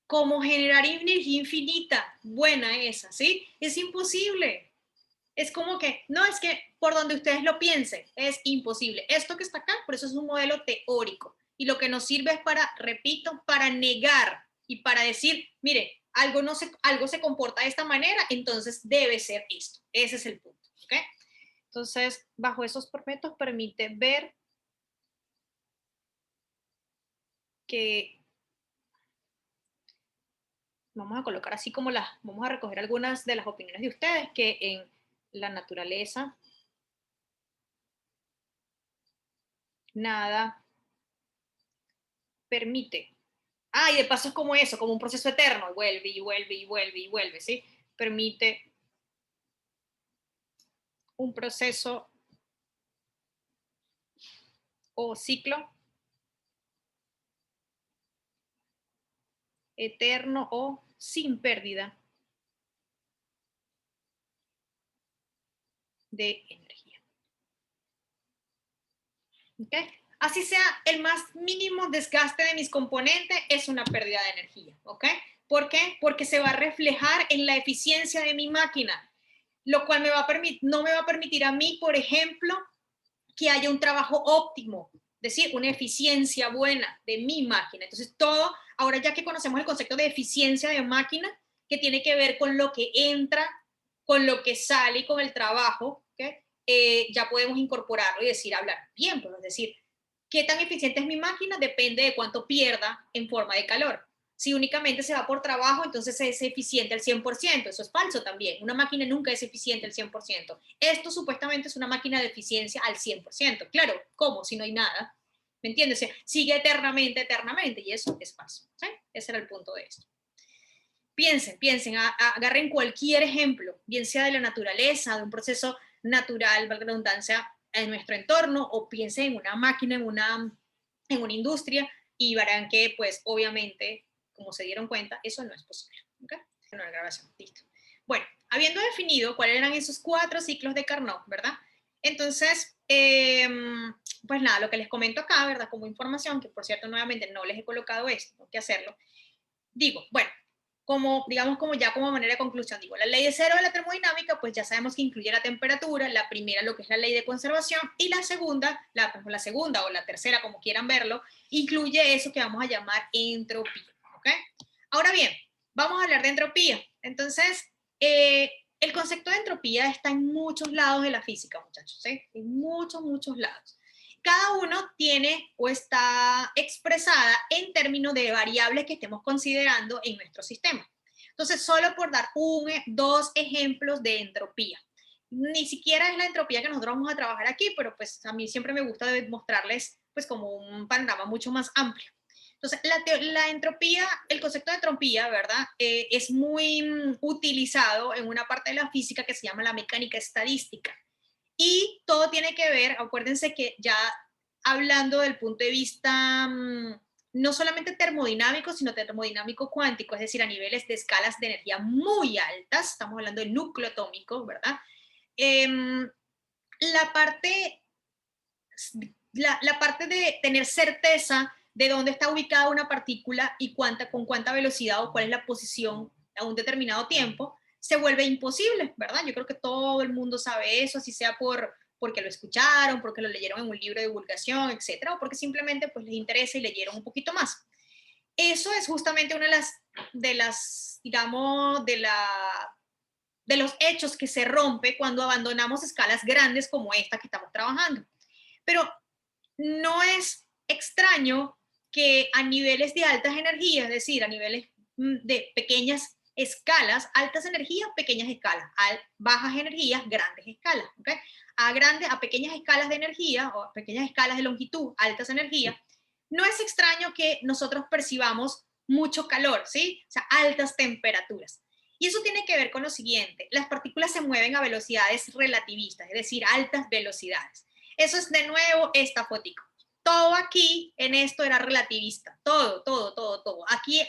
Como generar energía infinita, buena esa, ¿sí? Es imposible. Es como que, no, es que por donde ustedes lo piensen, es imposible. Esto que está acá, por eso es un modelo teórico. Y lo que nos sirve es para, repito, para negar y para decir, mire, algo se comporta de esta manera, entonces debe ser esto. Ese es el punto. ¿Ok? Entonces, bajo esos parámetros permite ver que vamos a colocar así como vamos a recoger algunas de las opiniones de ustedes, que en la naturaleza nada permite. Y de paso es como eso, como un proceso eterno, vuelve y vuelve y vuelve y vuelve, ¿sí? Permite un proceso o ciclo eterno o sin pérdida de energía. ¿Ok? Así sea el más mínimo desgaste de mis componentes, es una pérdida de energía. ¿Ok? ¿Por qué? Porque se va a reflejar en la eficiencia de mi máquina, lo cual no me va a permitir a mí, por ejemplo, que haya un trabajo óptimo, es decir, una eficiencia buena de mi máquina. Entonces, todo, ahora ya que conocemos el concepto de eficiencia de máquina, que tiene que ver con lo que entra, con lo que sale y con el trabajo, ¿okay? Ya podemos incorporarlo y decir, hablar bien, pues, es decir, ¿qué tan eficiente es mi máquina? Depende de cuánto pierda en forma de calor. Si únicamente se va por trabajo, entonces es eficiente al 100%. Eso es falso también. Una máquina nunca es eficiente al 100%. Esto supuestamente es una máquina de eficiencia al 100%. Claro, ¿cómo? Si no hay nada. ¿Me entiendes? O sea, sigue eternamente, eternamente, y eso es falso. ¿Sí? Ese era el punto de esto. Piensen, agarren cualquier ejemplo, bien sea de la naturaleza, de un proceso natural, valga la redundancia, en nuestro entorno, o piensen en una máquina, en una industria, y verán que, pues, obviamente, como se dieron cuenta, eso no es posible. ¿Okay? Bueno, la grabación, listo. Bueno, habiendo definido cuáles eran esos 4 ciclos de Carnot, ¿verdad? Entonces, pues nada, lo que les comento acá, ¿verdad? Como información, que por cierto, nuevamente no les he colocado esto, tengo que hacerlo. Digo, bueno, como manera de conclusión, digo, la ley de cero de la termodinámica, pues ya sabemos que incluye la temperatura, la primera lo que es la ley de conservación, y la segunda o la tercera, como quieran verlo, incluye eso que vamos a llamar entropía, ¿ok? Ahora bien, vamos a hablar de entropía. Entonces, el concepto de entropía está en muchos lados de la física, muchachos, ¿sí? En muchos lados. Cada uno tiene o está expresada en términos de variables que estemos considerando en nuestro sistema. Entonces, solo por dar dos ejemplos de entropía. Ni siquiera es la entropía que nosotros vamos a trabajar aquí, pero pues a mí siempre me gusta mostrarles pues como un panorama mucho más amplio. Entonces, la entropía, el concepto de entropía, ¿verdad? Es muy utilizado en una parte de la física que se llama la mecánica estadística. Y todo tiene que ver, acuérdense que ya hablando del punto de vista no solamente termodinámico, sino termodinámico cuántico, es decir, a niveles de escalas de energía muy altas, estamos hablando de núcleo atómico, ¿verdad? La parte de tener certeza de dónde está ubicada una partícula y con cuánta velocidad o cuál es la posición a un determinado tiempo, se vuelve imposible, ¿verdad? Yo creo que todo el mundo sabe eso, así sea porque lo escucharon, porque lo leyeron en un libro de divulgación, etcétera, o porque simplemente pues les interesa y leyeron un poquito más. Eso es justamente una digamos, de los hechos que se rompe cuando abandonamos escalas grandes como esta que estamos trabajando. Pero no es extraño que a niveles de altas energías, es decir, a niveles de pequeñas escalas, altas energías, pequeñas escalas, bajas energías, grandes escalas, ¿okay? A pequeñas escalas de energía o a pequeñas escalas de longitud, altas energías, no es extraño que nosotros percibamos mucho calor, ¿sí? O sea, altas temperaturas. Y eso tiene que ver con lo siguiente, las partículas se mueven a velocidades relativistas, es decir, altas velocidades. Eso es de nuevo esta fotico. Todo aquí en esto era relativista, todo. Aquí,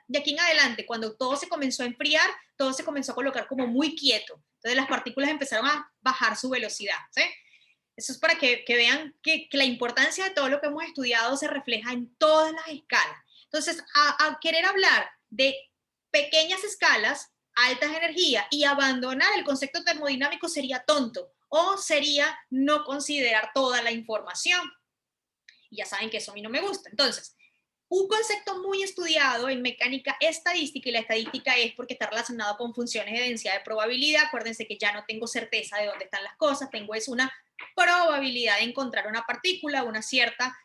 de aquí en adelante, cuando todo se comenzó a enfriar, todo se comenzó a colocar como muy quieto. Entonces las partículas empezaron a bajar su velocidad, ¿sí? Eso es para que vean que la importancia de todo lo que hemos estudiado se refleja en todas las escalas. Entonces, a querer hablar de pequeñas escalas, altas energías, y abandonar el concepto termodinámico sería tonto, o sería no considerar toda la información. Y ya saben que eso a mí no me gusta. Entonces, un concepto muy estudiado en mecánica estadística, y la estadística es porque está relacionado con funciones de densidad de probabilidad. Acuérdense que ya no tengo certeza de dónde están las cosas, tengo es una probabilidad de encontrar una partícula a una cierta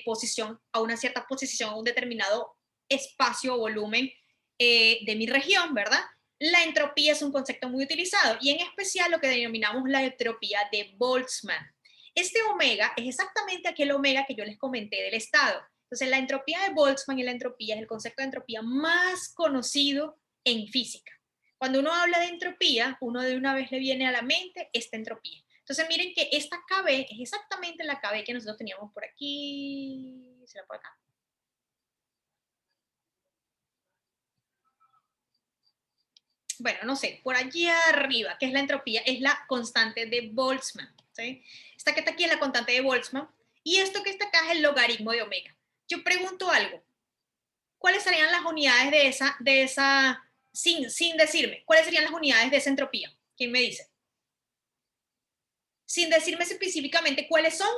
posición, a un determinado espacio o volumen de mi región, ¿verdad? La entropía es un concepto muy utilizado, y en especial lo que denominamos la entropía de Boltzmann. Este omega es exactamente aquel omega que yo les comenté del estado. Entonces, la entropía de Boltzmann y la entropía es el concepto de entropía más conocido en física. Cuando uno habla de entropía, uno de una vez le viene a la mente esta entropía. Entonces, miren que esta KB es exactamente la KB que nosotros teníamos por aquí. ¿Será por acá? Bueno, no sé, por allí arriba, que es la entropía, es la constante de Boltzmann, ¿sí? Esta que está aquí es la constante de Boltzmann, y esto que está acá es el logaritmo de omega. Yo pregunto algo, ¿cuáles serían las unidades de esa sin decirme, cuáles serían las unidades de esa entropía? ¿Quién me dice? Sin decirme específicamente cuáles son,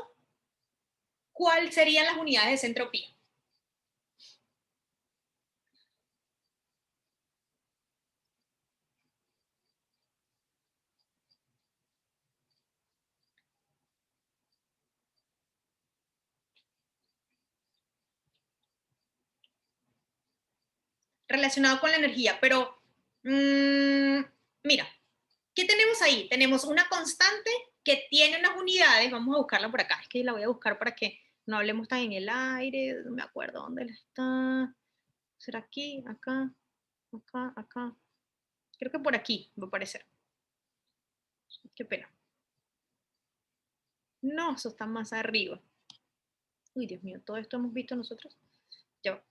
¿cuáles serían las unidades de esa entropía? relacionado con la energía, pero mira, ¿qué tenemos ahí? Tenemos una constante que tiene unas unidades, vamos a buscarla por acá, es que la voy a buscar para que no hablemos tan en el aire, no me acuerdo dónde está, ¿será aquí, acá, acá, acá? Creo que por aquí, va a aparecer. Qué pena. No, eso está más arriba. Uy, Dios mío, todo esto hemos visto nosotros. Ya va.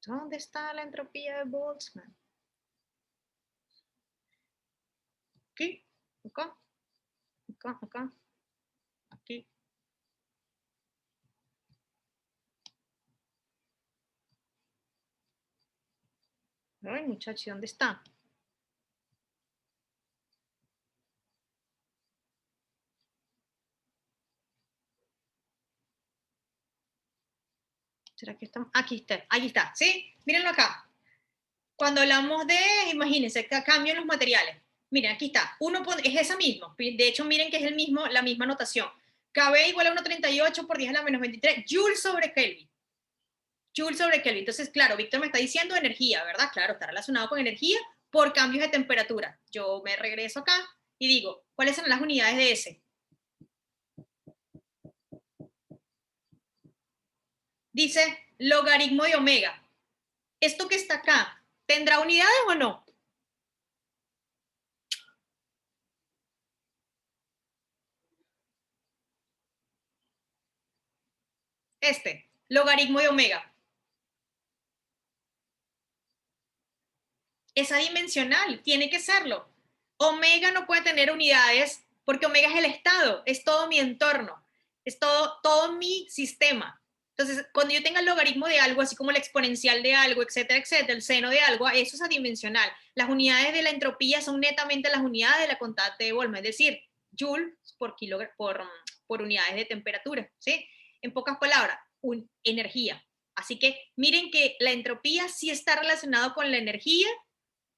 ¿Dónde está la entropía de Boltzmann? Aquí, acá, acá, acá, aquí. Ay, muchachos, ¿dónde está? ¿Será que está? Aquí está, ahí está, ¿sí? Mírenlo acá. Cuando hablamos de, imagínense, cambio en los materiales. Miren, aquí está. Es esa misma. De hecho, miren que es el mismo, la misma notación. KB igual a 1,38 por 10 a la menos 23 Joules sobre Kelvin. Joule sobre Kelvin. Entonces, claro, Víctor me está diciendo energía, ¿verdad? Claro, está relacionado con energía por cambios de temperatura. Yo me regreso acá y digo, ¿cuáles son las unidades de S? Dice logaritmo de omega. ¿Esto que está acá, tendrá unidades o no? Logaritmo de omega. Es adimensional, tiene que serlo. Omega no puede tener unidades porque omega es el estado, es todo mi entorno, es todo mi sistema. Entonces, cuando yo tenga el logaritmo de algo, así como la exponencial de algo, etcétera, etcétera, el seno de algo, eso es adimensional. Las unidades de la entropía son netamente las unidades de la constante de Boltzmann, es decir, Joule por unidades de temperatura, ¿sí? En pocas palabras, energía. Así que miren que la entropía sí está relacionada con la energía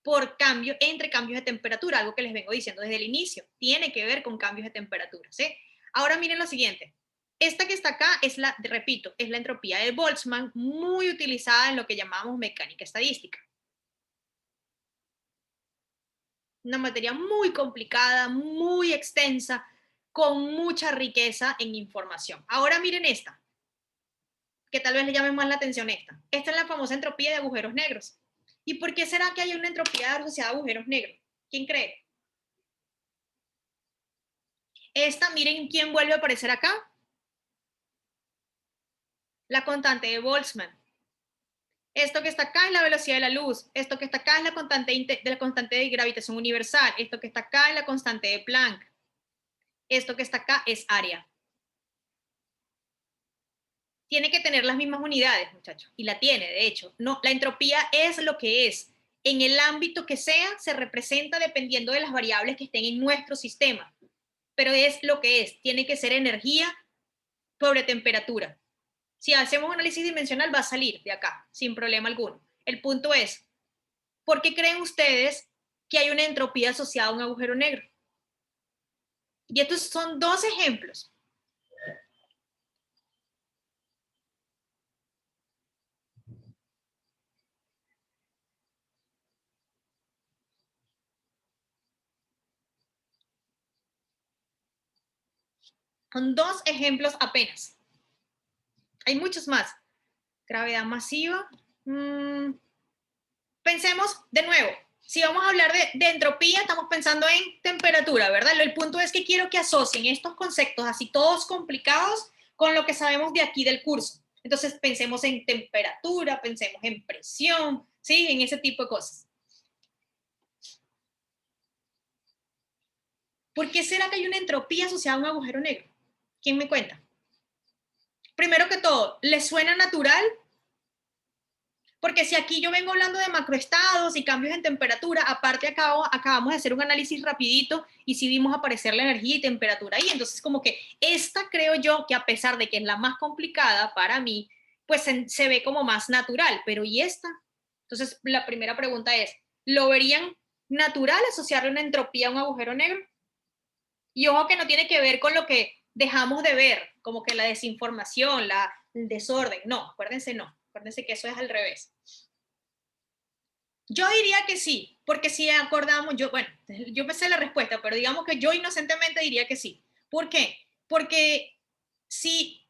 por cambio, entre cambios de temperatura, algo que les vengo diciendo desde el inicio, tiene que ver con cambios de temperatura, ¿sí? Ahora miren lo siguiente, esta que está acá es repito, es la entropía de Boltzmann, muy utilizada en lo que llamamos mecánica estadística. Una materia muy complicada, muy extensa, con mucha riqueza en información. Ahora miren esta, que tal vez le llame más la atención esta. Esta es la famosa entropía de agujeros negros. ¿Y por qué será que hay una entropía asociada a agujeros negros? ¿Quién cree? Esta, miren quién vuelve a aparecer acá. La constante de Boltzmann. Esto que está acá es la velocidad de la luz. Esto que está acá es la constante de gravitación universal. Esto que está acá es la constante de Planck. Esto que está acá es área. Tiene que tener las mismas unidades, muchachos. Y la tiene, de hecho. No, la entropía es lo que es. En el ámbito que sea, se representa dependiendo de las variables que estén en nuestro sistema. Pero es lo que es. Tiene que ser energía sobre temperatura. Si hacemos un análisis dimensional va a salir de acá, sin problema alguno. El punto es, ¿por qué creen ustedes que hay una entropía asociada a un agujero negro? Y estos son dos ejemplos. Son dos ejemplos apenas. Hay muchos más. Gravedad masiva. Pensemos de nuevo. Si vamos a hablar de entropía, estamos pensando en temperatura, ¿verdad? El punto es que quiero que asocien estos conceptos así todos complicados con lo que sabemos de aquí del curso. Entonces pensemos en temperatura, pensemos en presión, ¿sí? En ese tipo de cosas. ¿Por qué será que hay una entropía asociada a un agujero negro? ¿Quién me cuenta? Primero que todo, ¿les suena natural? Porque si aquí yo vengo hablando de macroestados y cambios en temperatura, aparte acabamos de hacer un análisis rapidito y sí vimos aparecer la energía y temperatura ahí. Entonces, como que esta creo yo que a pesar de que es la más complicada para mí, pues se ve como más natural. Pero ¿y esta? Entonces, la primera pregunta es, ¿lo verían natural asociarle una entropía a un agujero negro? Y ojo que no tiene que ver con lo que dejamos de ver, como que la desinformación, el desorden. No, acuérdense, no. Acuérdense que eso es al revés. Yo diría que sí, porque si acordamos, yo pensé la respuesta, pero digamos que yo inocentemente diría que sí. ¿Por qué? Porque si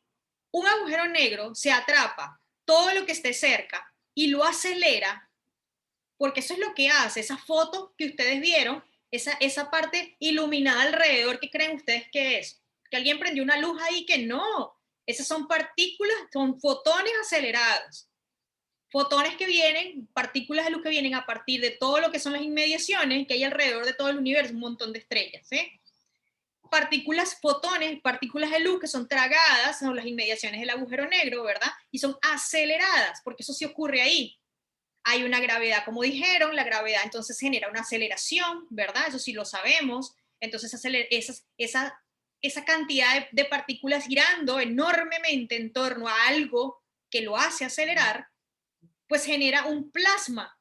un agujero negro se atrapa todo lo que esté cerca y lo acelera, porque eso es lo que hace, esa foto que ustedes vieron, esa parte iluminada alrededor, ¿qué creen ustedes que es? Que alguien prendió una luz ahí, que no, esas son partículas, son fotones acelerados. Fotones que vienen, partículas de luz que vienen a partir de todo lo que son las inmediaciones que hay alrededor de todo el universo, un montón de estrellas, ¿sí? Partículas, fotones, partículas de luz que son tragadas, son las inmediaciones del agujero negro, ¿verdad? Y son aceleradas, porque eso sí ocurre ahí. Hay una gravedad, como dijeron, la gravedad entonces genera una aceleración, ¿verdad? Eso sí lo sabemos. Entonces esa cantidad de partículas girando enormemente en torno a algo que lo hace acelerar, pues genera un plasma.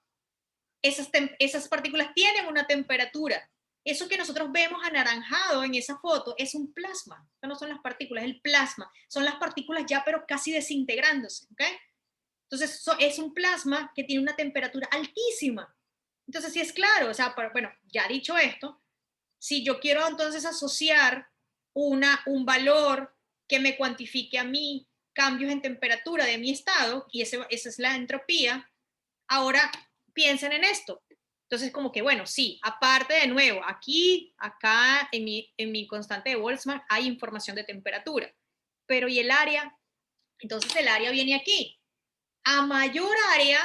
Esas partículas tienen una temperatura. Eso que nosotros vemos anaranjado en esa foto es un plasma. Eso no son las partículas, es el plasma. Son las partículas ya pero casi desintegrándose, ¿ok? Entonces es un plasma que tiene una temperatura altísima. Entonces sí es claro, o sea, bueno, ya dicho esto, si yo quiero entonces asociar un valor que me cuantifique a mí cambios en temperatura de mi estado, y esa es la entropía, ahora piensen en esto. Entonces, como que, bueno, sí, aparte de nuevo, acá en mi constante de Boltzmann hay información de temperatura, pero ¿y el área? Entonces el área viene aquí. A mayor área,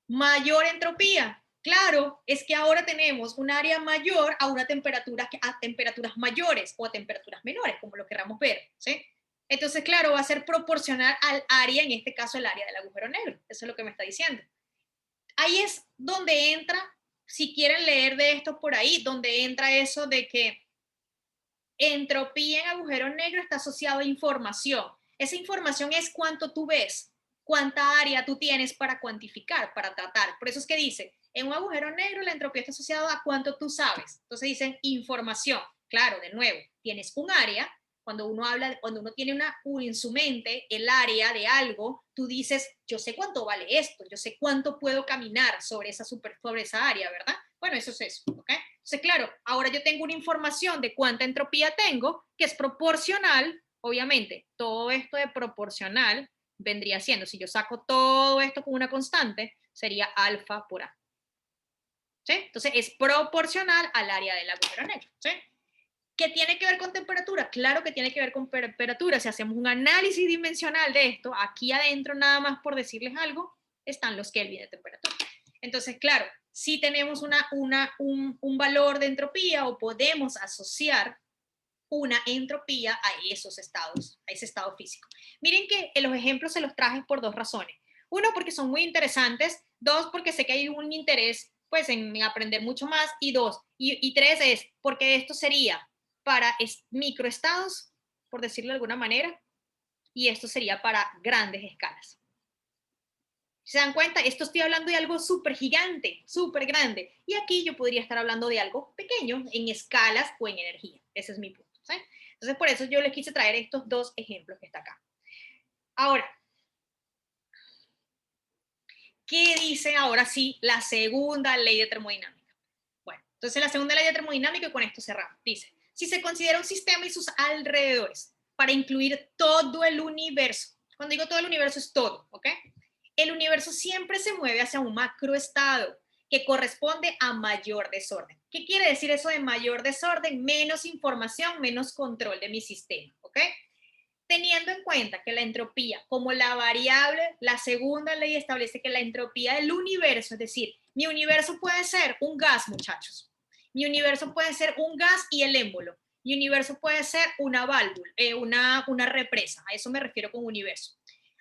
mayor entropía. Claro, es que ahora tenemos un área mayor a temperaturas mayores o a temperaturas menores, como lo queramos ver, ¿sí? Entonces, claro, va a ser proporcional al área, en este caso el área del agujero negro. Eso es lo que me está diciendo. Ahí es donde entra, si quieren leer de esto por ahí, donde entra eso de que entropía en agujero negro está asociado a información. Esa información es cuánto tú ves, cuánta área tú tienes para cuantificar, para tratar. Por eso es que dice, en un agujero negro la entropía está asociada a cuánto tú sabes. Entonces dicen información. Claro, de nuevo, tienes un área. Cuando uno tiene en su mente el área de algo, tú dices, yo sé cuánto vale esto, yo sé cuánto puedo caminar sobre esa área, ¿verdad? Bueno, eso es eso, ¿ok? Entonces, claro, ahora yo tengo una información de cuánta entropía tengo, que es proporcional, obviamente, todo esto de proporcional vendría siendo, si yo saco todo esto con una constante, sería alfa por A. ¿Sí? Entonces, es proporcional al área del agujero negro, ¿sí? ¿Qué tiene que ver con temperatura? Claro que tiene que ver con temperatura. Si hacemos un análisis dimensional de esto, aquí adentro, nada más por decirles algo, están los Kelvin de temperatura. Entonces, claro, si tenemos un valor de entropía o podemos asociar una entropía a esos estados, a ese estado físico. Miren que los ejemplos se los traje por dos razones. Uno, porque son muy interesantes. Dos, porque sé que hay un interés pues, en aprender mucho más. Y dos, y tres es porque esto sería para microestados, por decirlo de alguna manera, y esto sería para grandes escalas. ¿Se dan cuenta? Esto estoy hablando de algo súper gigante, súper grande. Y aquí yo podría estar hablando de algo pequeño, en escalas o en energía. Ese es mi punto. ¿Sí? Entonces, por eso yo les quise traer estos dos ejemplos que está acá. Ahora, ¿qué dice ahora sí la segunda ley de termodinámica? Bueno, entonces la segunda ley de termodinámica, y con esto cerramos, dice, si se considera un sistema y sus alrededores para incluir todo el universo, cuando digo todo el universo es todo, ¿ok? El universo siempre se mueve hacia un macroestado que corresponde a mayor desorden. ¿Qué quiere decir eso de mayor desorden? Menos información, menos control de mi sistema, ¿ok? Teniendo en cuenta que la entropía, como la variable, la segunda ley establece que la entropía del universo, es decir, mi universo puede ser un gas, muchachos. Mi universo puede ser un gas y el émbolo. Mi universo puede ser una válvula, una represa. A eso me refiero con universo.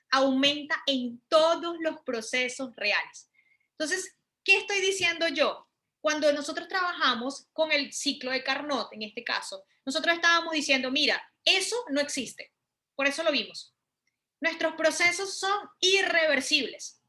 Aumenta en todos los procesos reales. Entonces, ¿qué estoy diciendo yo? Cuando nosotros trabajamos con el ciclo de Carnot, en este caso, nosotros estábamos diciendo, mira, eso no existe. Por eso lo vimos. Nuestros procesos son irreversibles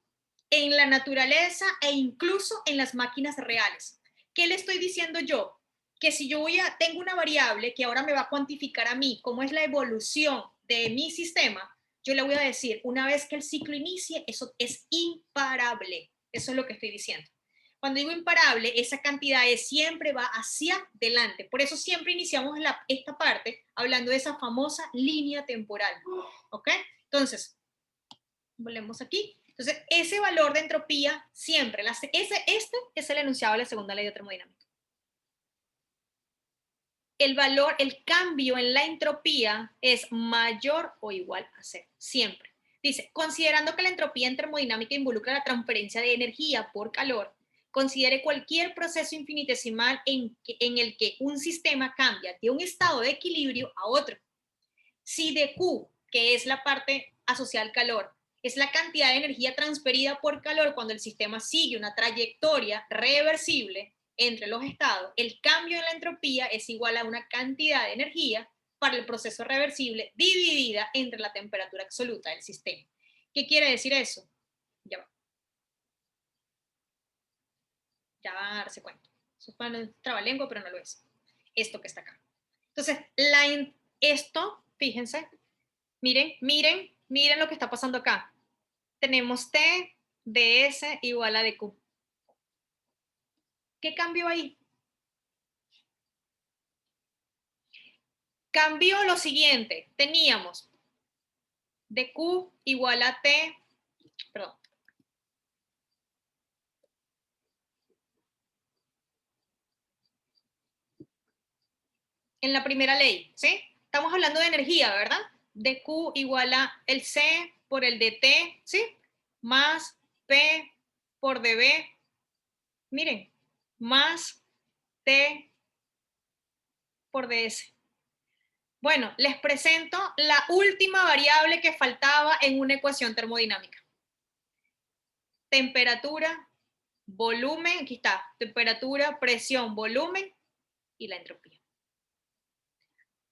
en la naturaleza e incluso en las máquinas reales. ¿Qué le estoy diciendo yo? Que si yo tengo una variable que ahora me va a cuantificar a mí cómo es la evolución de mi sistema, yo le voy a decir, una vez que el ciclo inicie, eso es imparable. Eso es lo que estoy diciendo. Cuando digo imparable, esa cantidad siempre va hacia adelante. Por eso siempre iniciamos esta parte hablando de esa famosa línea temporal. ¿Ok? Entonces, volvemos aquí. Entonces, ese valor de entropía siempre, este es el enunciado de la segunda ley de termodinámica. El valor, el cambio en la entropía es mayor o igual a cero, siempre. Dice, considerando que la entropía en termodinámica involucra la transferencia de energía por calor, considere cualquier proceso infinitesimal en el que un sistema cambia de un estado de equilibrio a otro. Si dQ, que es la parte asociada al calor, es la cantidad de energía transferida por calor cuando el sistema sigue una trayectoria reversible entre los estados, el cambio en la entropía es igual a una cantidad de energía para el proceso reversible dividida entre la temperatura absoluta del sistema. ¿Qué quiere decir eso? Ya va. Ya van a darse cuenta. Eso fue un trabalengua, pero no lo es. Esto que está acá. Entonces, esto, fíjense, miren lo que está pasando acá. Tenemos T de S igual a dQ. ¿Qué cambió ahí? Cambió lo siguiente. Teníamos dQ igual a T, perdón. En la primera ley, ¿sí? Estamos hablando de energía, ¿verdad? dQ igual a el C por el dt, ¿sí? Más P por dB. Miren, más T por ds. Bueno, les presento la última variable que faltaba en una ecuación termodinámica. Temperatura, volumen, aquí está, temperatura, presión, volumen y la entropía.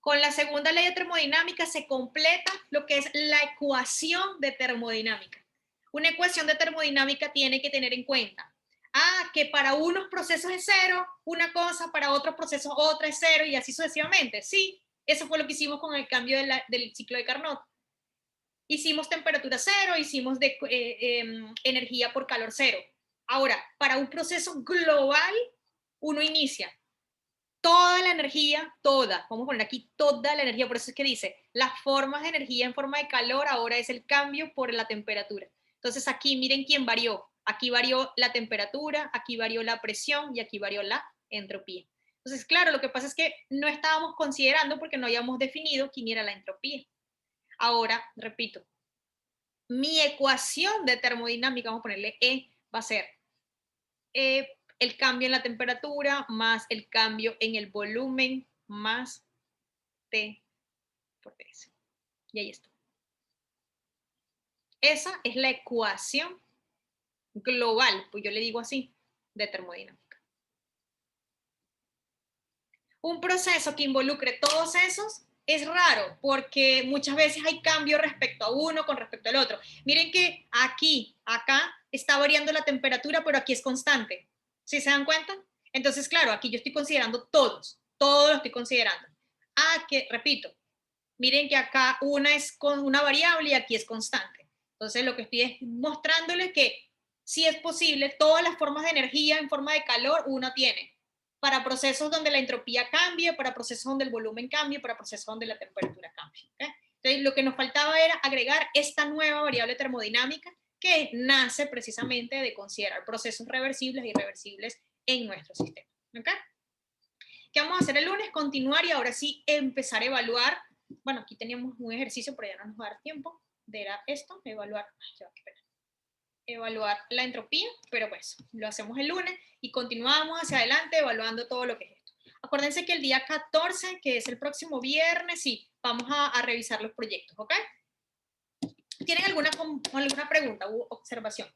Con la segunda ley de termodinámica se completa lo que es la ecuación de termodinámica. Una ecuación de termodinámica tiene que tener en cuenta que para unos procesos es cero, una cosa, para otros procesos otra es cero y así sucesivamente. Sí, eso fue lo que hicimos con el cambio del ciclo de Carnot. Hicimos temperatura cero, hicimos energía por calor cero. Ahora, para un proceso global, uno inicia toda la energía, vamos a poner aquí toda la energía, por eso es que dice, las formas de energía en forma de calor ahora es el cambio por la temperatura. Entonces aquí miren quién varió. Aquí varió la temperatura, aquí varió la presión y aquí varió la entropía. Entonces, claro, lo que pasa es que no estábamos considerando porque no habíamos definido quién era la entropía. Ahora, repito, mi ecuación de termodinámica, vamos a ponerle E, va a ser el cambio en la temperatura más el cambio en el volumen más T por ds. Y ahí está. Esa es la ecuación global, pues yo le digo así, de termodinámica. Un proceso que involucre todos esos es raro porque muchas veces hay cambio respecto a uno con respecto al otro. Miren que acá está variando la temperatura, pero aquí es constante. ¿Sí se dan cuenta? Entonces, claro, aquí yo estoy considerando todos lo estoy considerando. Que, repito, miren que acá una es con una variable y aquí es constante. Entonces, lo que estoy es mostrándoles que sí es posible, todas las formas de energía en forma de calor uno tiene. Para procesos donde la entropía cambie, para procesos donde el volumen cambie, para procesos donde la temperatura cambie. ¿Okay? Entonces, lo que nos faltaba era agregar esta nueva variable termodinámica que nace precisamente de considerar procesos reversibles e irreversibles en nuestro sistema. ¿Okay? ¿Qué vamos a hacer el lunes? Continuar y ahora sí empezar a evaluar. Bueno, aquí teníamos un ejercicio, pero ya no nos va a dar tiempo. Era esto, evaluar la entropía, pero pues lo hacemos el lunes y continuamos hacia adelante evaluando todo lo que es esto. Acuérdense que el día 14, que es el próximo viernes, sí, vamos a revisar los proyectos, ¿ok? ¿Tienen alguna pregunta u observación?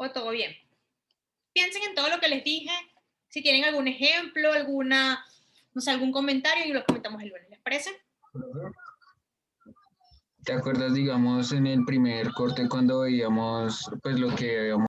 ¿O todo bien? piensen en todo lo que les dije. Si tienen algún ejemplo, no sé, algún comentario, y lo comentamos el lunes, ¿les parece? ¿Te acuerdas, digamos, en el primer corte cuando veíamos pues lo que habíamos